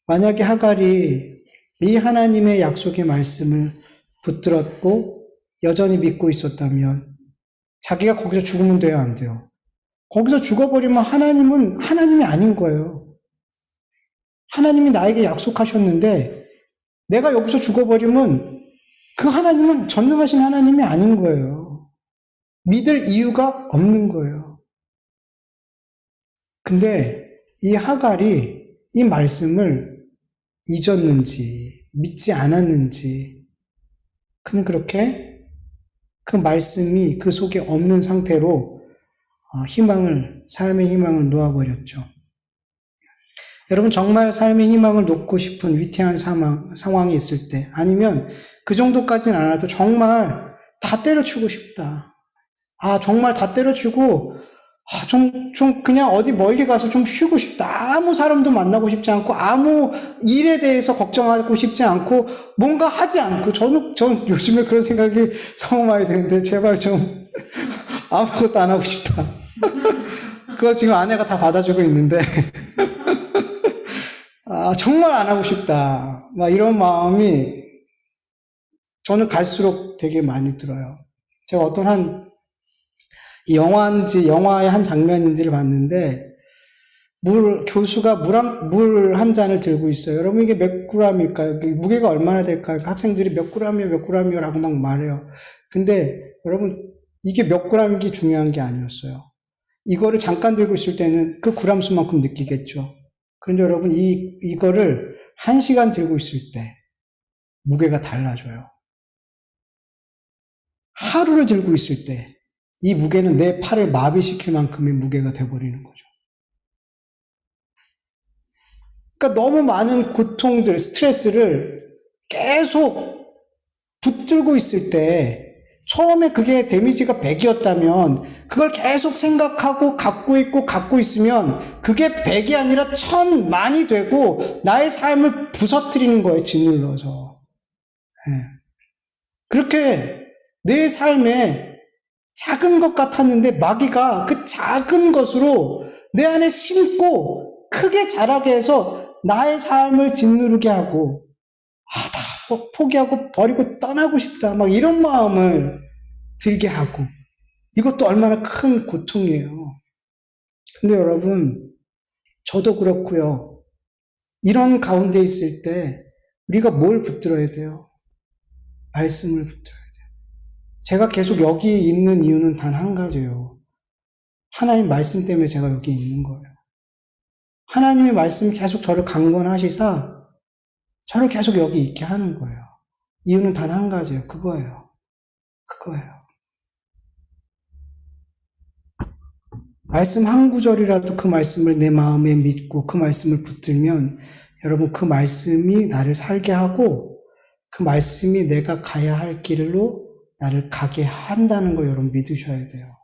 만약에 하갈이 이 하나님의 약속의 말씀을 붙들었고 여전히 믿고 있었다면 자기가 거기서 죽으면 돼요, 안 돼요? 거기서 죽어버리면 하나님이 아닌 거예요. 하나님이 나에게 약속하셨는데 내가 여기서 죽어버리면 그 하나님은 전능하신 하나님이 아닌 거예요. 믿을 이유가 없는 거예요. 근데 이 하갈이 이 말씀을 잊었는지 믿지 않았는지 그는 그렇게 그 말씀이 그 속에 없는 상태로 삶의 희망을 놓아버렸죠. 여러분 정말 삶의 희망을 놓고 싶은 위태한 상황이 있을 때 아니면 그 정도까지는 않아도 정말 다 때려치고 싶다. 정말 다 때려치고 좀 그냥 어디 멀리 가서 좀 쉬고 싶다. 아무 사람도 만나고 싶지 않고, 아무 일에 대해서 걱정하고 싶지 않고, 뭔가 하지 않고, 저는 요즘에 그런 생각이 너무 많이 드는데, 제발 좀 아무것도 안 하고 싶다. 그걸 지금 아내가 다 받아주고 있는데, 정말 안 하고 싶다. 막 이런 마음이 저는 갈수록 되게 많이 들어요. 제가 어떤 영화의 한 장면인지를 봤는데, 교수가 물 한 잔을 들고 있어요. 여러분, 이게 몇 그램일까요? 무게가 얼마나 될까요? 학생들이 몇 그램이요 라고 막 말해요. 근데 여러분, 이게 몇 그램이 중요한 게 아니었어요. 이거를 잠깐 들고 있을 때는 그 그램 수만큼 느끼겠죠. 그런데 여러분, 이거를 1시간 들고 있을 때 무게가 달라져요. 하루를 들고 있을 때 이 무게는 내 팔을 마비시킬 만큼의 무게가 돼버리는 거죠. 그러니까 너무 많은 고통들, 스트레스를 계속 붙들고 있을 때, 처음에 그게 데미지가 100이었다면, 그걸 계속 생각하고 갖고 있으면, 그게 100이 아니라 1000만이 되고, 나의 삶을 부서뜨리는 거예요, 짓눌러서. 네. 그렇게 내 삶에 작은 것 같았는데, 마귀가 그 작은 것으로 내 안에 심고, 크게 자라게 해서 나의 삶을 짓누르게 하고, 다 포기하고 버리고 떠나고 싶다. 막 이런 마음을 들게 하고. 이것도 얼마나 큰 고통이에요. 근데 여러분, 저도 그렇고요. 이런 가운데 있을 때 우리가 뭘 붙들어야 돼요? 말씀을 붙들어야 돼요. 제가 계속 여기 있는 이유는 단 한 가지예요. 하나님 말씀 때문에 제가 여기 있는 거예요. 하나님의 말씀이 계속 저를 강권하시사 저를 계속 여기 있게 하는 거예요. 이유는 단 한 가지예요. 그거예요. 말씀 한 구절이라도 그 말씀을 내 마음에 믿고 그 말씀을 붙들면 여러분 그 말씀이 나를 살게 하고 그 말씀이 내가 가야 할 길로 나를 가게 한다는 걸 여러분 믿으셔야 돼요.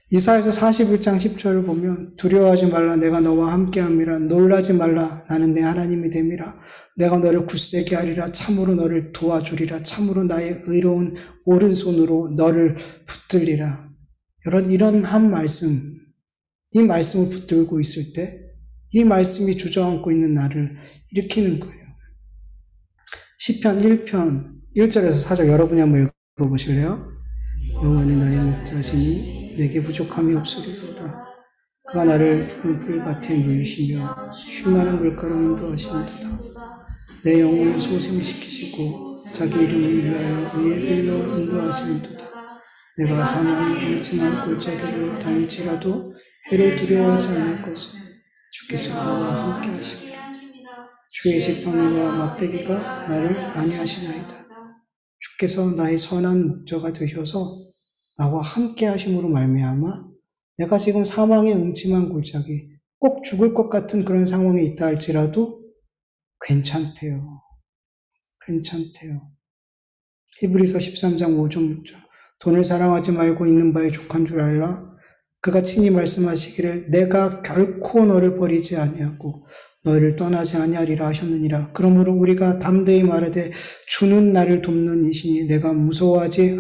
이사야서 41장 10절을 보면 두려워하지 말라 내가 너와 함께함이라 놀라지 말라 나는 내 하나님이 됨이라 내가 너를 굳세게 하리라 참으로 너를 도와주리라 참으로 나의 의로운 오른손으로 너를 붙들리라. 이런 한 말씀, 이 말씀을 붙들고 있을 때 이 말씀이 주저앉고 있는 나를 일으키는 거예요. 시편 1편 1절에서 4절 여러분이 한번 읽어보실래요? 여호와는 나의 목자시니 내게 부족함이 없으리로다. 그가 나를 푸른 풀밭에 누이시며 쉴 만한 물가로 인도하시는도다. 내 영혼을 소생시키시고 자기 이름을 위하여 의의 길로 인도하시는도다. 내가 사망의 음침한 골짜기를 다닐지라도 해를 두려워하지 않을 것은 주께서 나와 함께 하시리라. 주의 지팡이와 막대기가 나를 안위하시나이다. 주께서 나의 선한 목자가 되셔서 나와 함께 하심으로 말미암아 내가 지금 사망의 음침한 골짜기 꼭 죽을 것 같은 그런 상황에 있다 할지라도 괜찮대요. 히브리서 13장 5절 6절 돈을 사랑하지 말고 있는 바에 족한 줄 알라. 그가 친히 말씀하시기를 내가 결코 너를 버리지 아니하고 너희를 떠나지 아니하리라 하셨느니라. 그러므로 우리가 담대히 말하되 주는 나를 돕는 이시니 내가 무서워하지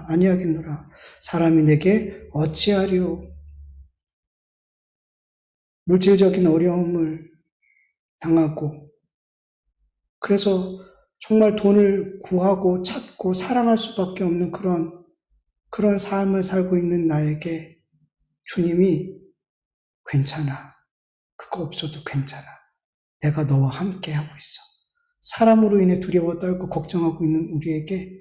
아니하겠노라. 사람이 내게 어찌하리요. 물질적인 어려움을 당하고 그래서 정말 돈을 구하고 찾고 사랑할 수밖에 없는 그런 삶을 살고 있는 나에게 주님이 괜찮아. 그거 없어도 괜찮아. 내가 너와 함께 하고 있어. 사람으로 인해 두려워 떨고 걱정하고 있는 우리에게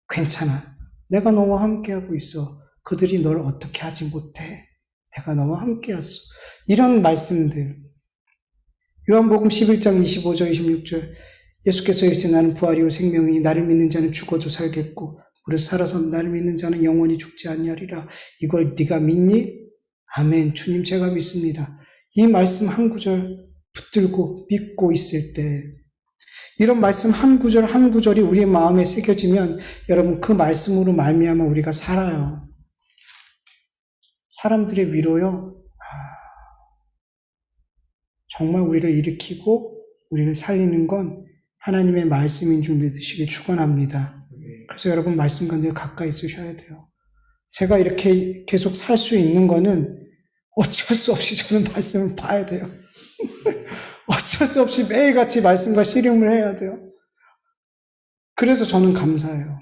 괜찮아. 내가 너와 함께 하고 있어. 그들이 널 어떻게 하지 못해. 내가 너와 함께 했어. 이런 말씀들. 요한복음 11장 25절 26절 예수께서 이르시되 나는 부활이요 생명이니 나를 믿는 자는 죽어도 살겠고 무릇 살아서 나를 믿는 자는 영원히 죽지 아니하리라. 이걸 네가 믿니? 아멘. 주님 제가 믿습니다. 이 말씀 한 구절 붙들고 믿고 있을 때 이런 말씀 한 구절 한 구절이 우리의 마음에 새겨지면 여러분 그 말씀으로 말미암아 우리가 살아요. 사람들의 위로요. 정말 우리를 일으키고 우리를 살리는 건 하나님의 말씀인 줄 믿으시길 축원합니다. 그래서 여러분 말씀과 늘 가까이 있으셔야 돼요. 제가 이렇게 계속 살 수 있는 거는 어쩔 수 없이 저는 말씀을 봐야 돼요. 어쩔 수 없이 매일같이 말씀과 씨름을 해야 돼요. 그래서 저는 감사해요.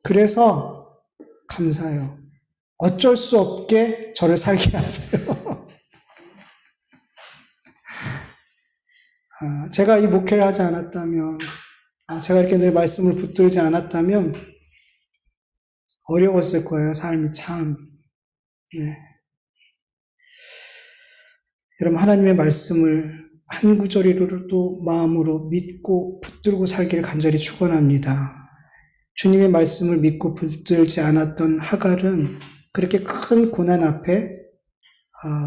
그래서 감사해요. 어쩔 수 없게 저를 살게 하세요. 제가 이 목회를 하지 않았다면, 제가 이렇게 늘 말씀을 붙들지 않았다면 어려웠을 거예요. 삶이 참. 네. 여러분 하나님의 말씀을 한 구절이라도 마음으로 믿고 붙들고 살기를 간절히 축원합니다. 주님의 말씀을 믿고 붙들지 않았던 하갈은 그렇게 큰 고난 앞에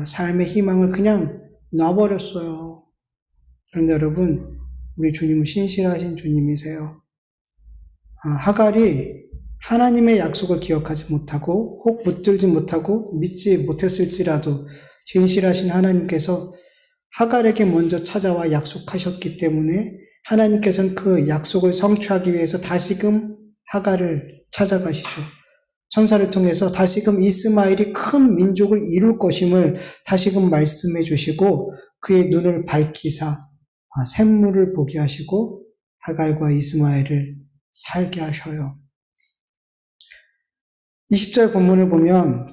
삶의 희망을 그냥 놔버렸어요. 그런데 여러분 우리 주님은 신실하신 주님이세요. 하갈이 하나님의 약속을 기억하지 못하고 혹 붙들지 못하고 믿지 못했을지라도 신실하신 하나님께서 하갈에게 먼저 찾아와 약속하셨기 때문에 하나님께서는 그 약속을 성취하기 위해서 다시금 하갈을 찾아가시죠. 천사를 통해서 다시금 이스마엘이 큰 민족을 이룰 것임을 다시금 말씀해 주시고 그의 눈을 밝히사 샘물을 보게 하시고 하갈과 이스마엘을 살게 하셔요. 20절 본문을 보면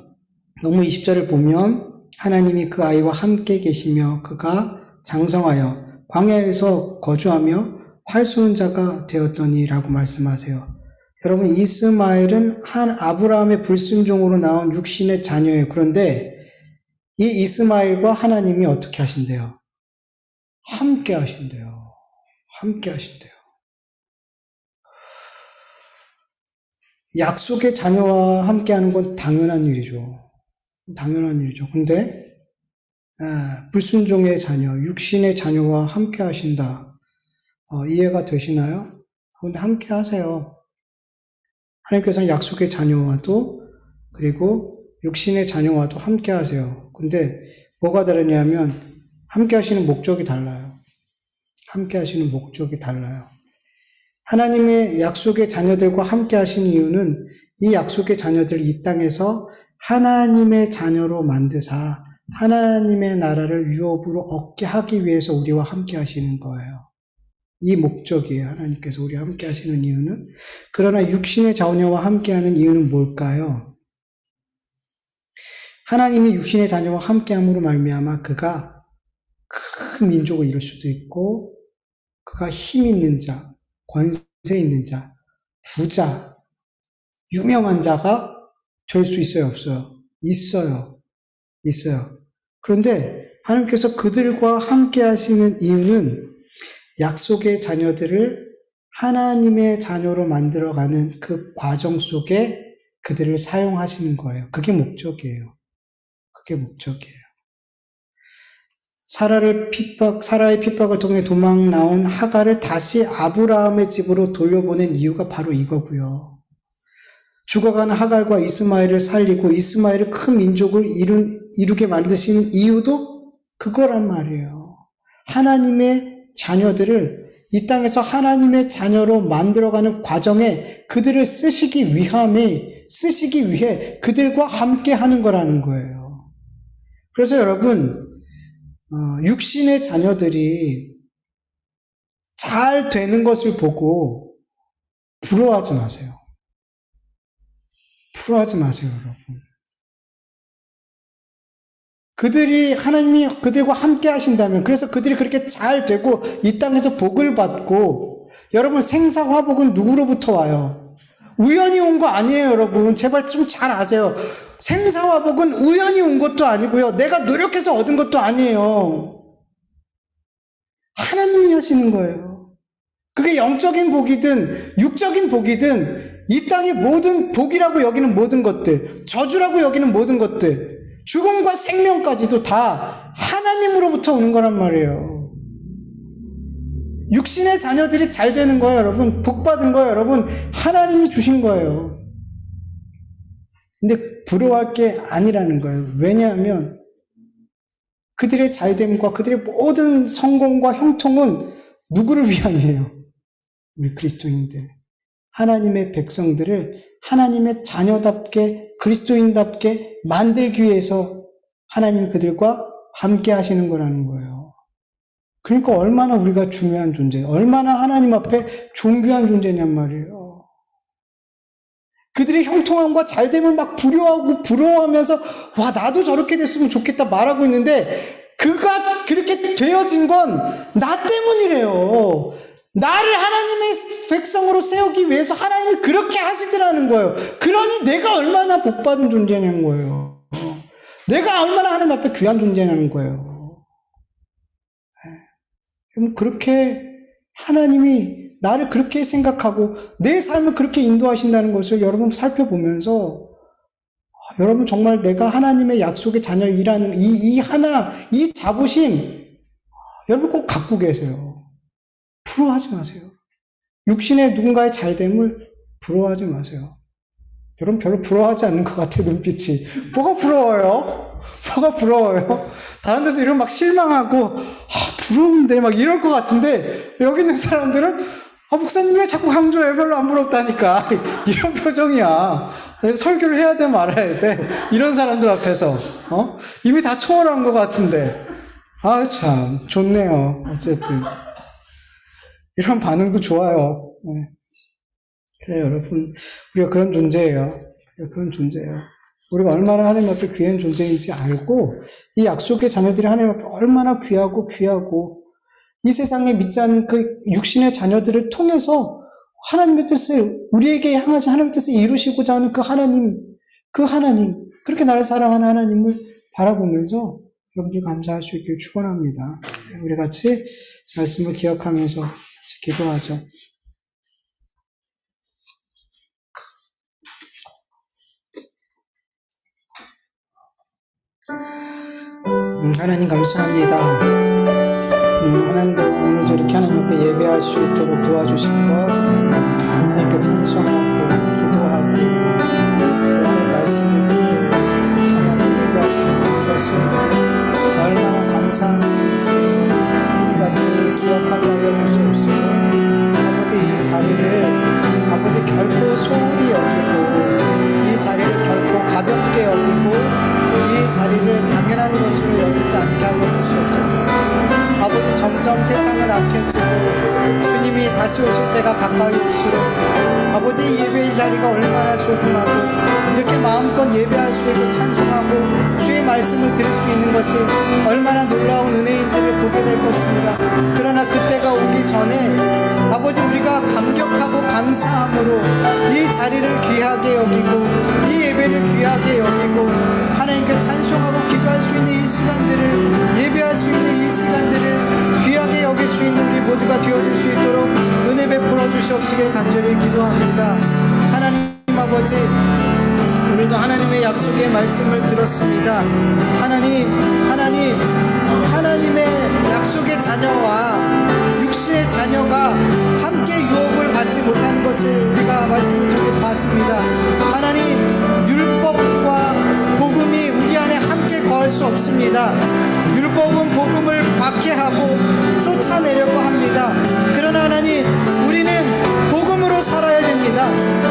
너무 20절을 보면 하나님이 그 아이와 함께 계시며 그가 장성하여 광야에서 거주하며 활 쏘는 자가 되었더니라고 말씀하세요. 여러분 이스마엘은 한 아브라함의 불순종으로 나온 육신의 자녀예요. 그런데 이 이스마엘과 하나님이 어떻게 하신대요? 함께 하신대요. 함께 하신대요. 약속의 자녀와 함께하는 건 당연한 일이죠. 당연한 일이죠. 근데 불순종의 자녀, 육신의 자녀와 함께 하신다. 이해가 되시나요? 근데 함께 하세요. 하나님께서는 약속의 자녀와도 그리고 육신의 자녀와도 함께 하세요. 근데 뭐가 다르냐면 함께 하시는 목적이 달라요. 함께 하시는 목적이 달라요. 하나님의 약속의 자녀들과 함께 하시는 이유는 이 약속의 자녀들을 이 땅에서 하나님의 자녀로 만드사 하나님의 나라를 유업으로 얻게 하기 위해서 우리와 함께 하시는 거예요. 이 목적이에요. 하나님께서 우리와 함께 하시는 이유는. 그러나 육신의 자녀와 함께 하는 이유는 뭘까요? 하나님이 육신의 자녀와 함께 함으로 말미암아 그가 큰 민족을 이룰 수도 있고 그가 힘 있는 자, 권세 있는 자, 부자, 유명한 자가 될 수 있어요, 없어요? 있어요. 있어요. 그런데 하나님께서 그들과 함께 하시는 이유는 약속의 자녀들을 하나님의 자녀로 만들어가는 그 과정 속에 그들을 사용하시는 거예요. 그게 목적이에요. 그게 목적이에요. 사라의 핍박을 통해 도망 나온 하갈을 다시 아브라함의 집으로 돌려보낸 이유가 바로 이거고요. 죽어가는 하갈과 이스마엘을 살리고 이스마엘을 큰 민족을 이루게 만드시는 이유도 그거란 말이에요. 하나님의 자녀들을 이 땅에서 하나님의 자녀로 만들어가는 과정에 그들을 쓰시기 위해 그들과 함께 하는 거라는 거예요. 그래서 여러분, 육신의 자녀들이 잘 되는 것을 보고 부러워하지 마세요. 부러워하지 마세요, 여러분. 하나님이 그들과 함께 하신다면, 그래서 그들이 그렇게 잘 되고 이 땅에서 복을 받고, 여러분 생사화복은 누구로부터 와요? 우연히 온 거 아니에요, 여러분. 제발 좀 잘 아세요. 생사화복은 우연히 온 것도 아니고요. 내가 노력해서 얻은 것도 아니에요. 하나님이 하시는 거예요. 그게 영적인 복이든 육적인 복이든 이 땅의 모든 복이라고 여기는 모든 것들, 저주라고 여기는 모든 것들, 죽음과 생명까지도 다 하나님으로부터 오는 거란 말이에요. 육신의 자녀들이 잘 되는 거예요, 여러분. 복 받은 거예요, 여러분. 하나님이 주신 거예요. 근데 부러워할 게 아니라는 거예요. 왜냐하면 그들의 잘됨과 그들의 모든 성공과 형통은 누구를 위함이에요? 우리 그리스도인들. 하나님의 백성들을 하나님의 자녀답게 그리스도인답게 만들기 위해서 하나님이 그들과 함께 하시는 거라는 거예요. 그러니까 얼마나 우리가 중요한 존재, 얼마나 하나님 앞에 존귀한 존재냔 말이에요. 그들의 형통함과 잘됨을 막 부려하고 부러워하면서 와 나도 저렇게 됐으면 좋겠다 말하고 있는데 그가 그렇게 되어진 건 나 때문이래요. 나를 하나님의 백성으로 세우기 위해서 하나님이 그렇게 하시더라는 거예요. 그러니 내가 얼마나 복받은 존재냐는 거예요. 내가 얼마나 하나님 앞에 귀한 존재냐는 거예요. 그렇게 하나님이 나를 그렇게 생각하고 내 삶을 그렇게 인도하신다는 것을 여러분 살펴보면서 여러분 정말 내가 하나님의 약속의 자녀이라는 이 자부심 여러분 꼭 갖고 계세요. 부러워하지 마세요. 육신의 누군가의 잘됨을 부러워하지 마세요. 여러분 별로 부러워하지 않는 것 같아요, 눈빛이. 뭐가 부러워요? 뭐가 부러워요? 다른 데서 이러면 막 실망하고 부러운데 막 이럴 것 같은데 여기 있는 사람들은 목사님 왜 자꾸 강조해요? 별로 안 부럽다니까. 이런 표정이야. 설교를 해야 돼 말아야 돼? 이런 사람들 앞에서 이미 다 초월한 것 같은데 참 좋네요. 어쨌든 이런 반응도 좋아요. 그래요, 여러분. 우리가 그런 존재예요. 그런 존재예요. 우리가 얼마나 하나님 앞에 귀한 존재인지 알고 이 약속의 자녀들이 하나님 앞에 얼마나 귀하고 이 세상에 믿지 않는 그 육신의 자녀들을 통해서 하나님의 뜻을 우리에게 향하신 하나님의 뜻을 이루시고자 하는 그 하나님 그렇게 나를 사랑하는 하나님을 바라보면서 여러분들 감사할 수 있길 축원합니다. 우리 같이 말씀을 기억하면서 같이 기도하죠. 하나님 감사합니다. 하나님도 오늘도 이렇게 하나님 앞에 예배할 수 있도록 도와주신 것 하나님께 찬송하고 기도하고 또 하나님의 말씀을 듣고 하나님을 예배할 수 있는 것을 얼마나 감사한 일인지 우리가 늘 기억하게 하여 주시옵시고 아버지 이 자리를 아버지 결코 소홀히 여기고 이 자리를 결코 가볍게 여기고 이 자리를 당연한 것으로 여기지 않게 하여 주시옵소서. 아버지 점점 세상은 악해지고 주님이 다시 오실 때가 가까이 올수록 아버지 예배의 자리가 얼마나 소중하고 이렇게 마음껏 예배할 수 있고 찬송하고 주의 말씀을 들을 수 있는 것이 얼마나 놀라운 은혜인지를 보게 될 것입니다. 그러나 그때가 오기 전에 아버지 우리가 감격하고 감사함으로 이 자리를 귀하게 여기고 이 예배를 귀하게 여기고 하나님께 찬송하고 기도할 수 있는 이 시간들을 예배할 수 있는 이 시간들을 귀하게 여길 수 있는 우리 모두가 되어줄 수 있도록 은혜 베풀어 주시옵시길 간절히 기도합니다. 하나님 아버지 오늘도 하나님의 약속의 말씀을 들었습니다. 하나님의 약속의 자녀와 육신의 자녀가 함께 유업을 받지 못하는 것을 우리가 말씀을 통해 봤습니다. 하나님 율법과 복음이 우리 안에 함께 거할 수 없습니다. 율법은 복음을 박해하고 쫓아내려고 합니다. 그러나 하나님 우리는 복음으로 살아야 됩니다.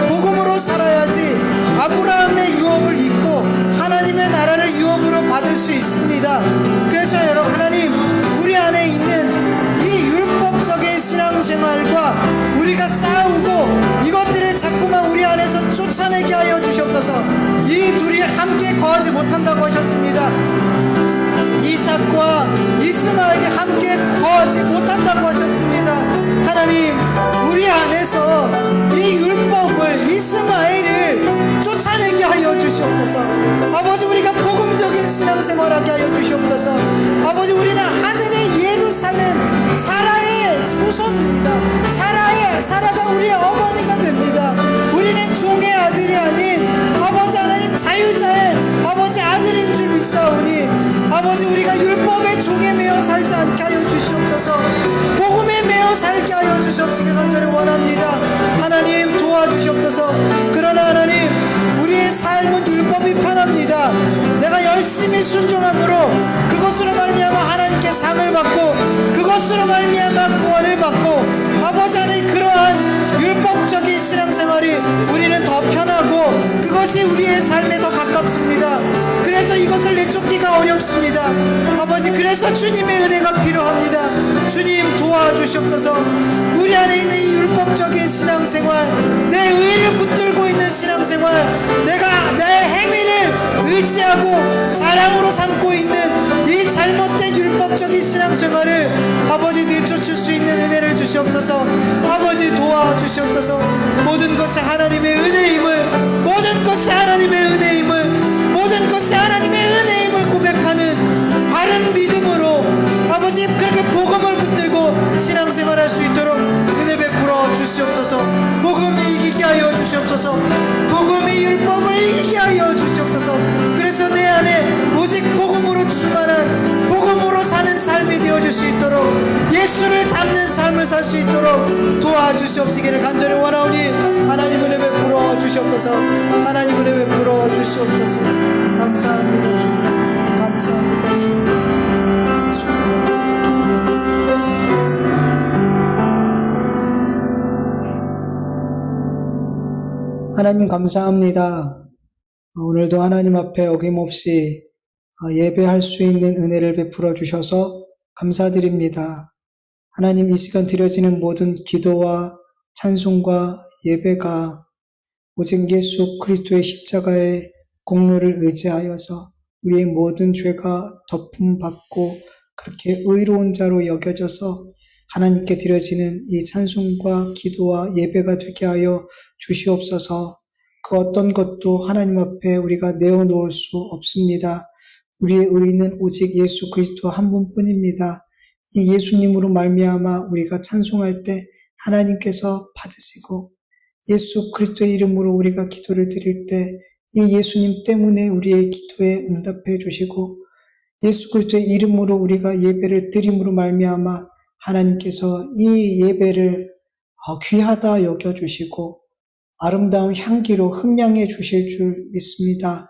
복음으로 살아야지 아브라함의 유업을 잇고 하나님의 나라를 유업으로 받을 수 있습니다. 그래서 여러분 하나님 우리 안에 있는 이 율법적인 신앙생활과 우리가 싸우고 이것들을 자꾸만 우리 안에서 쫓아내게 하여 주시옵소서. 이 둘이 함께 거하지 못한다고 하셨습니다. 이삭과 이스마엘이 함께 거하지 못한다고 하셨습니다. 하나님 우리 안에서 이 율법을 이스마엘을 쫓아내게 하여 주시옵소서. 아버지 우리가 복음적인 신앙생활하게 하여 주시옵소서. 아버지 우리는 하늘의 예루살렘 사라의 후손입니다. 사라가 우리의 어머니가 됩니다. 우리는 종의 아들이 아닌 아버지 하나님 자유자의 아버지 아들인 줄 믿사오니 아버지 우리가 율법의 종에 매어 살지 않게 하여 주시옵소서. 복음에 매어 살게 하여 주시옵시길 간절히 원합니다. 하나님 도와주시옵소서. 그러나 하나님, 우리의 삶은 율법이 편합니다. 내가 열심히 순종함으로 그것으로 말미암아 하나님께 상을 받고 그것으로 말미암아 구원을 받고 아버지 하나님, 그러한 율법적인 신앙생활이 우리는 더 편하고 그것이 우리의 삶에 더 가깝습니다. 그래서 이것을 내쫓기가 어렵습니다. 아버지, 그래서 주님의 은혜가 필요합니다. 주님 도와주시옵소서. 우리 안에 있는 이 율법적인 신앙생활, 내 의를 붙들고 있는 신앙생활, 내가 내 행위를 의지하고 자랑으로 삼고 있는 이 잘못된 율법적인 신앙생활을 아버지 내쫓을 수 있는 은혜를 주시옵소서. 아버지 도와주시옵소서. 모든 것이 하나님의 은혜임을, 모든 것이 하나님의 은혜임을, 모든 것이 하나님의 은혜임을 고백하는 바른 믿음으로 아버지 그렇게 복음을 붙들고 신앙생활할 수 있도록 은혜 베풀어 주시옵소서. 복음이 이기게 하여 주시옵소서. 복음이 율법을 이기게 하여 주시옵소서. 그래서 내 안에 오직 복음으로 충만한, 복음으로 사는 삶이 되어질 수 있도록, 예수를 닮는 삶을 살 수 있도록 도와주시옵시기를 간절히 원하오니 하나님 은혜 베풀어 주시옵소서. 하나님 은혜 베풀어 주시옵소서. 감사합니다 주님. 감사합니다 주님. 하나님 감사합니다. 오늘도 하나님 앞에 어김없이 예배할 수 있는 은혜를 베풀어 주셔서 감사드립니다. 하나님, 이 시간 드려지는 모든 기도와 찬송과 예배가 오직 예수 그리스도의 십자가의 공로를 의지하여서 우리의 모든 죄가 덮음받고 그렇게 의로운 자로 여겨져서 하나님께 드려지는 이 찬송과 기도와 예배가 되게 하여 주시옵소서. 그 어떤 것도 하나님 앞에 우리가 내어놓을 수 없습니다. 우리의 의는 오직 예수 그리스도 한 분뿐입니다. 이 예수님으로 말미암아 우리가 찬송할 때 하나님께서 받으시고, 예수 그리스도의 이름으로 우리가 기도를 드릴 때 이 예수님 때문에 우리의 기도에 응답해 주시고, 예수 그리스도의 이름으로 우리가 예배를 드림으로 말미암아 하나님께서 이 예배를 귀하다 여겨주시고 아름다운 향기로 흠양해 주실 줄 믿습니다.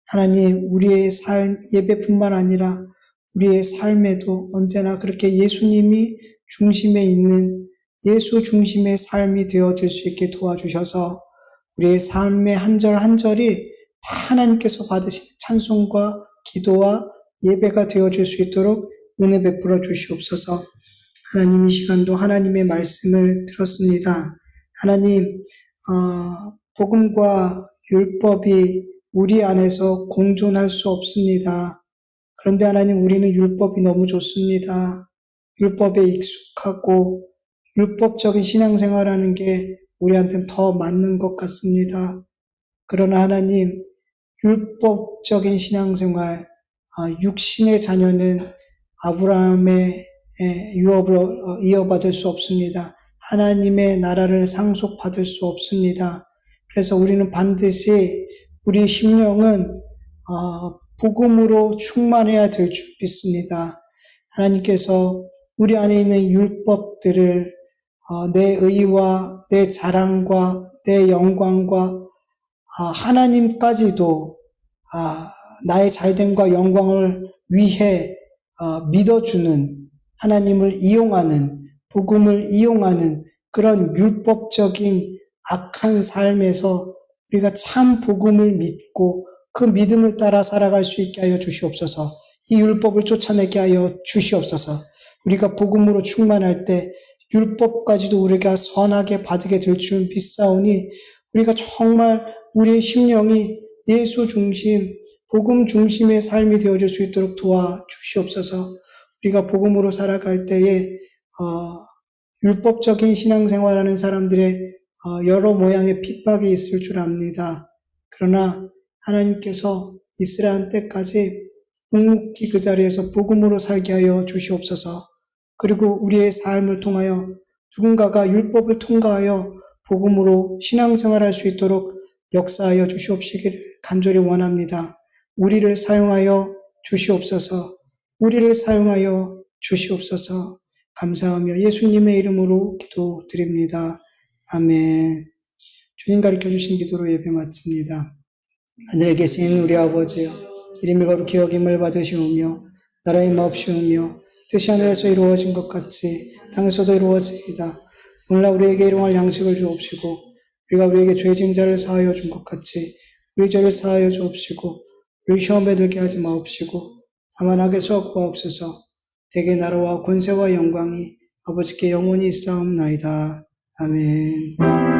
하나님, 우리의 삶, 예배뿐만 아니라 우리의 삶에도 언제나 그렇게 예수님이 중심에 있는 예수 중심의 삶이 되어질 수 있게 도와주셔서 우리의 삶의 한 절 한 절이 다 하나님께서 받으시는 찬송과 기도와 예배가 되어질 수 있도록 은혜 베풀어 주시옵소서. 하나님, 이 시간도 하나님의 말씀을 들었습니다. 하나님, 복음과 율법이 우리 안에서 공존할 수 없습니다. 그런데 하나님, 우리는 율법이 너무 좋습니다. 율법에 익숙하고 율법적인 신앙생활하는 게 우리한테는 더 맞는 것 같습니다. 그러나 하나님, 율법적인 신앙생활, 육신의 자녀는 아브라함의 유업을 이어받을 수 없습니다. 하나님의 나라를 상속받을 수 없습니다. 그래서 우리는 반드시 우리 심령은 복음으로 충만해야 될 줄 믿습니다. 하나님께서 우리 안에 있는 율법들을 내 의와 내 자랑과 내 영광과 하나님까지도 나의 잘됨과 영광을 위해 믿어주는, 하나님을 이용하는, 복음을 이용하는 그런 율법적인 악한 삶에서 우리가 참 복음을 믿고 그 믿음을 따라 살아갈 수 있게 하여 주시옵소서. 이 율법을 쫓아내게 하여 주시옵소서. 우리가 복음으로 충만할 때 율법까지도 우리가 선하게 받게 될 줄 믿사오니 우리가 정말 우리의 심령이 예수 중심, 복음 중심의 삶이 되어질 수 있도록 도와주시옵소서. 우리가 복음으로 살아갈 때에 율법적인 신앙생활하는 사람들의 여러 모양의 핍박이 있을 줄 압니다. 그러나 하나님께서 이스라엘 때까지 묵묵히 그 자리에서 복음으로 살게 하여 주시옵소서. 그리고 우리의 삶을 통하여 누군가가 율법을 통과하여 복음으로 신앙생활할 수 있도록 역사하여 주시옵시기를 간절히 원합니다. 우리를 사용하여 주시옵소서. 우리를 사용하여 주시옵소서. 감사하며 예수님의 이름으로 기도드립니다. 아멘. 주님 가르쳐주신 기도로 예배 마칩니다. 하늘에 계신 우리 아버지여, 이름이 거룩히 여김을 받으시오며 나라의 마옵시오며 뜻이 하늘에서 이루어진 것 같이 땅에서도 이루어지이다. 오늘날 우리에게 일용할 양식을 주옵시고 우리가 우리에게 죄진 자를 사하여 준 것 같이 우리 죄를 사하여 주옵시고 우리 시험에 들게 하지 마옵시고 다만 악에서 구하옵소서. 대개 나라와 권세와 영광이 아버지께 영원히 있사옵나이다. 아멘.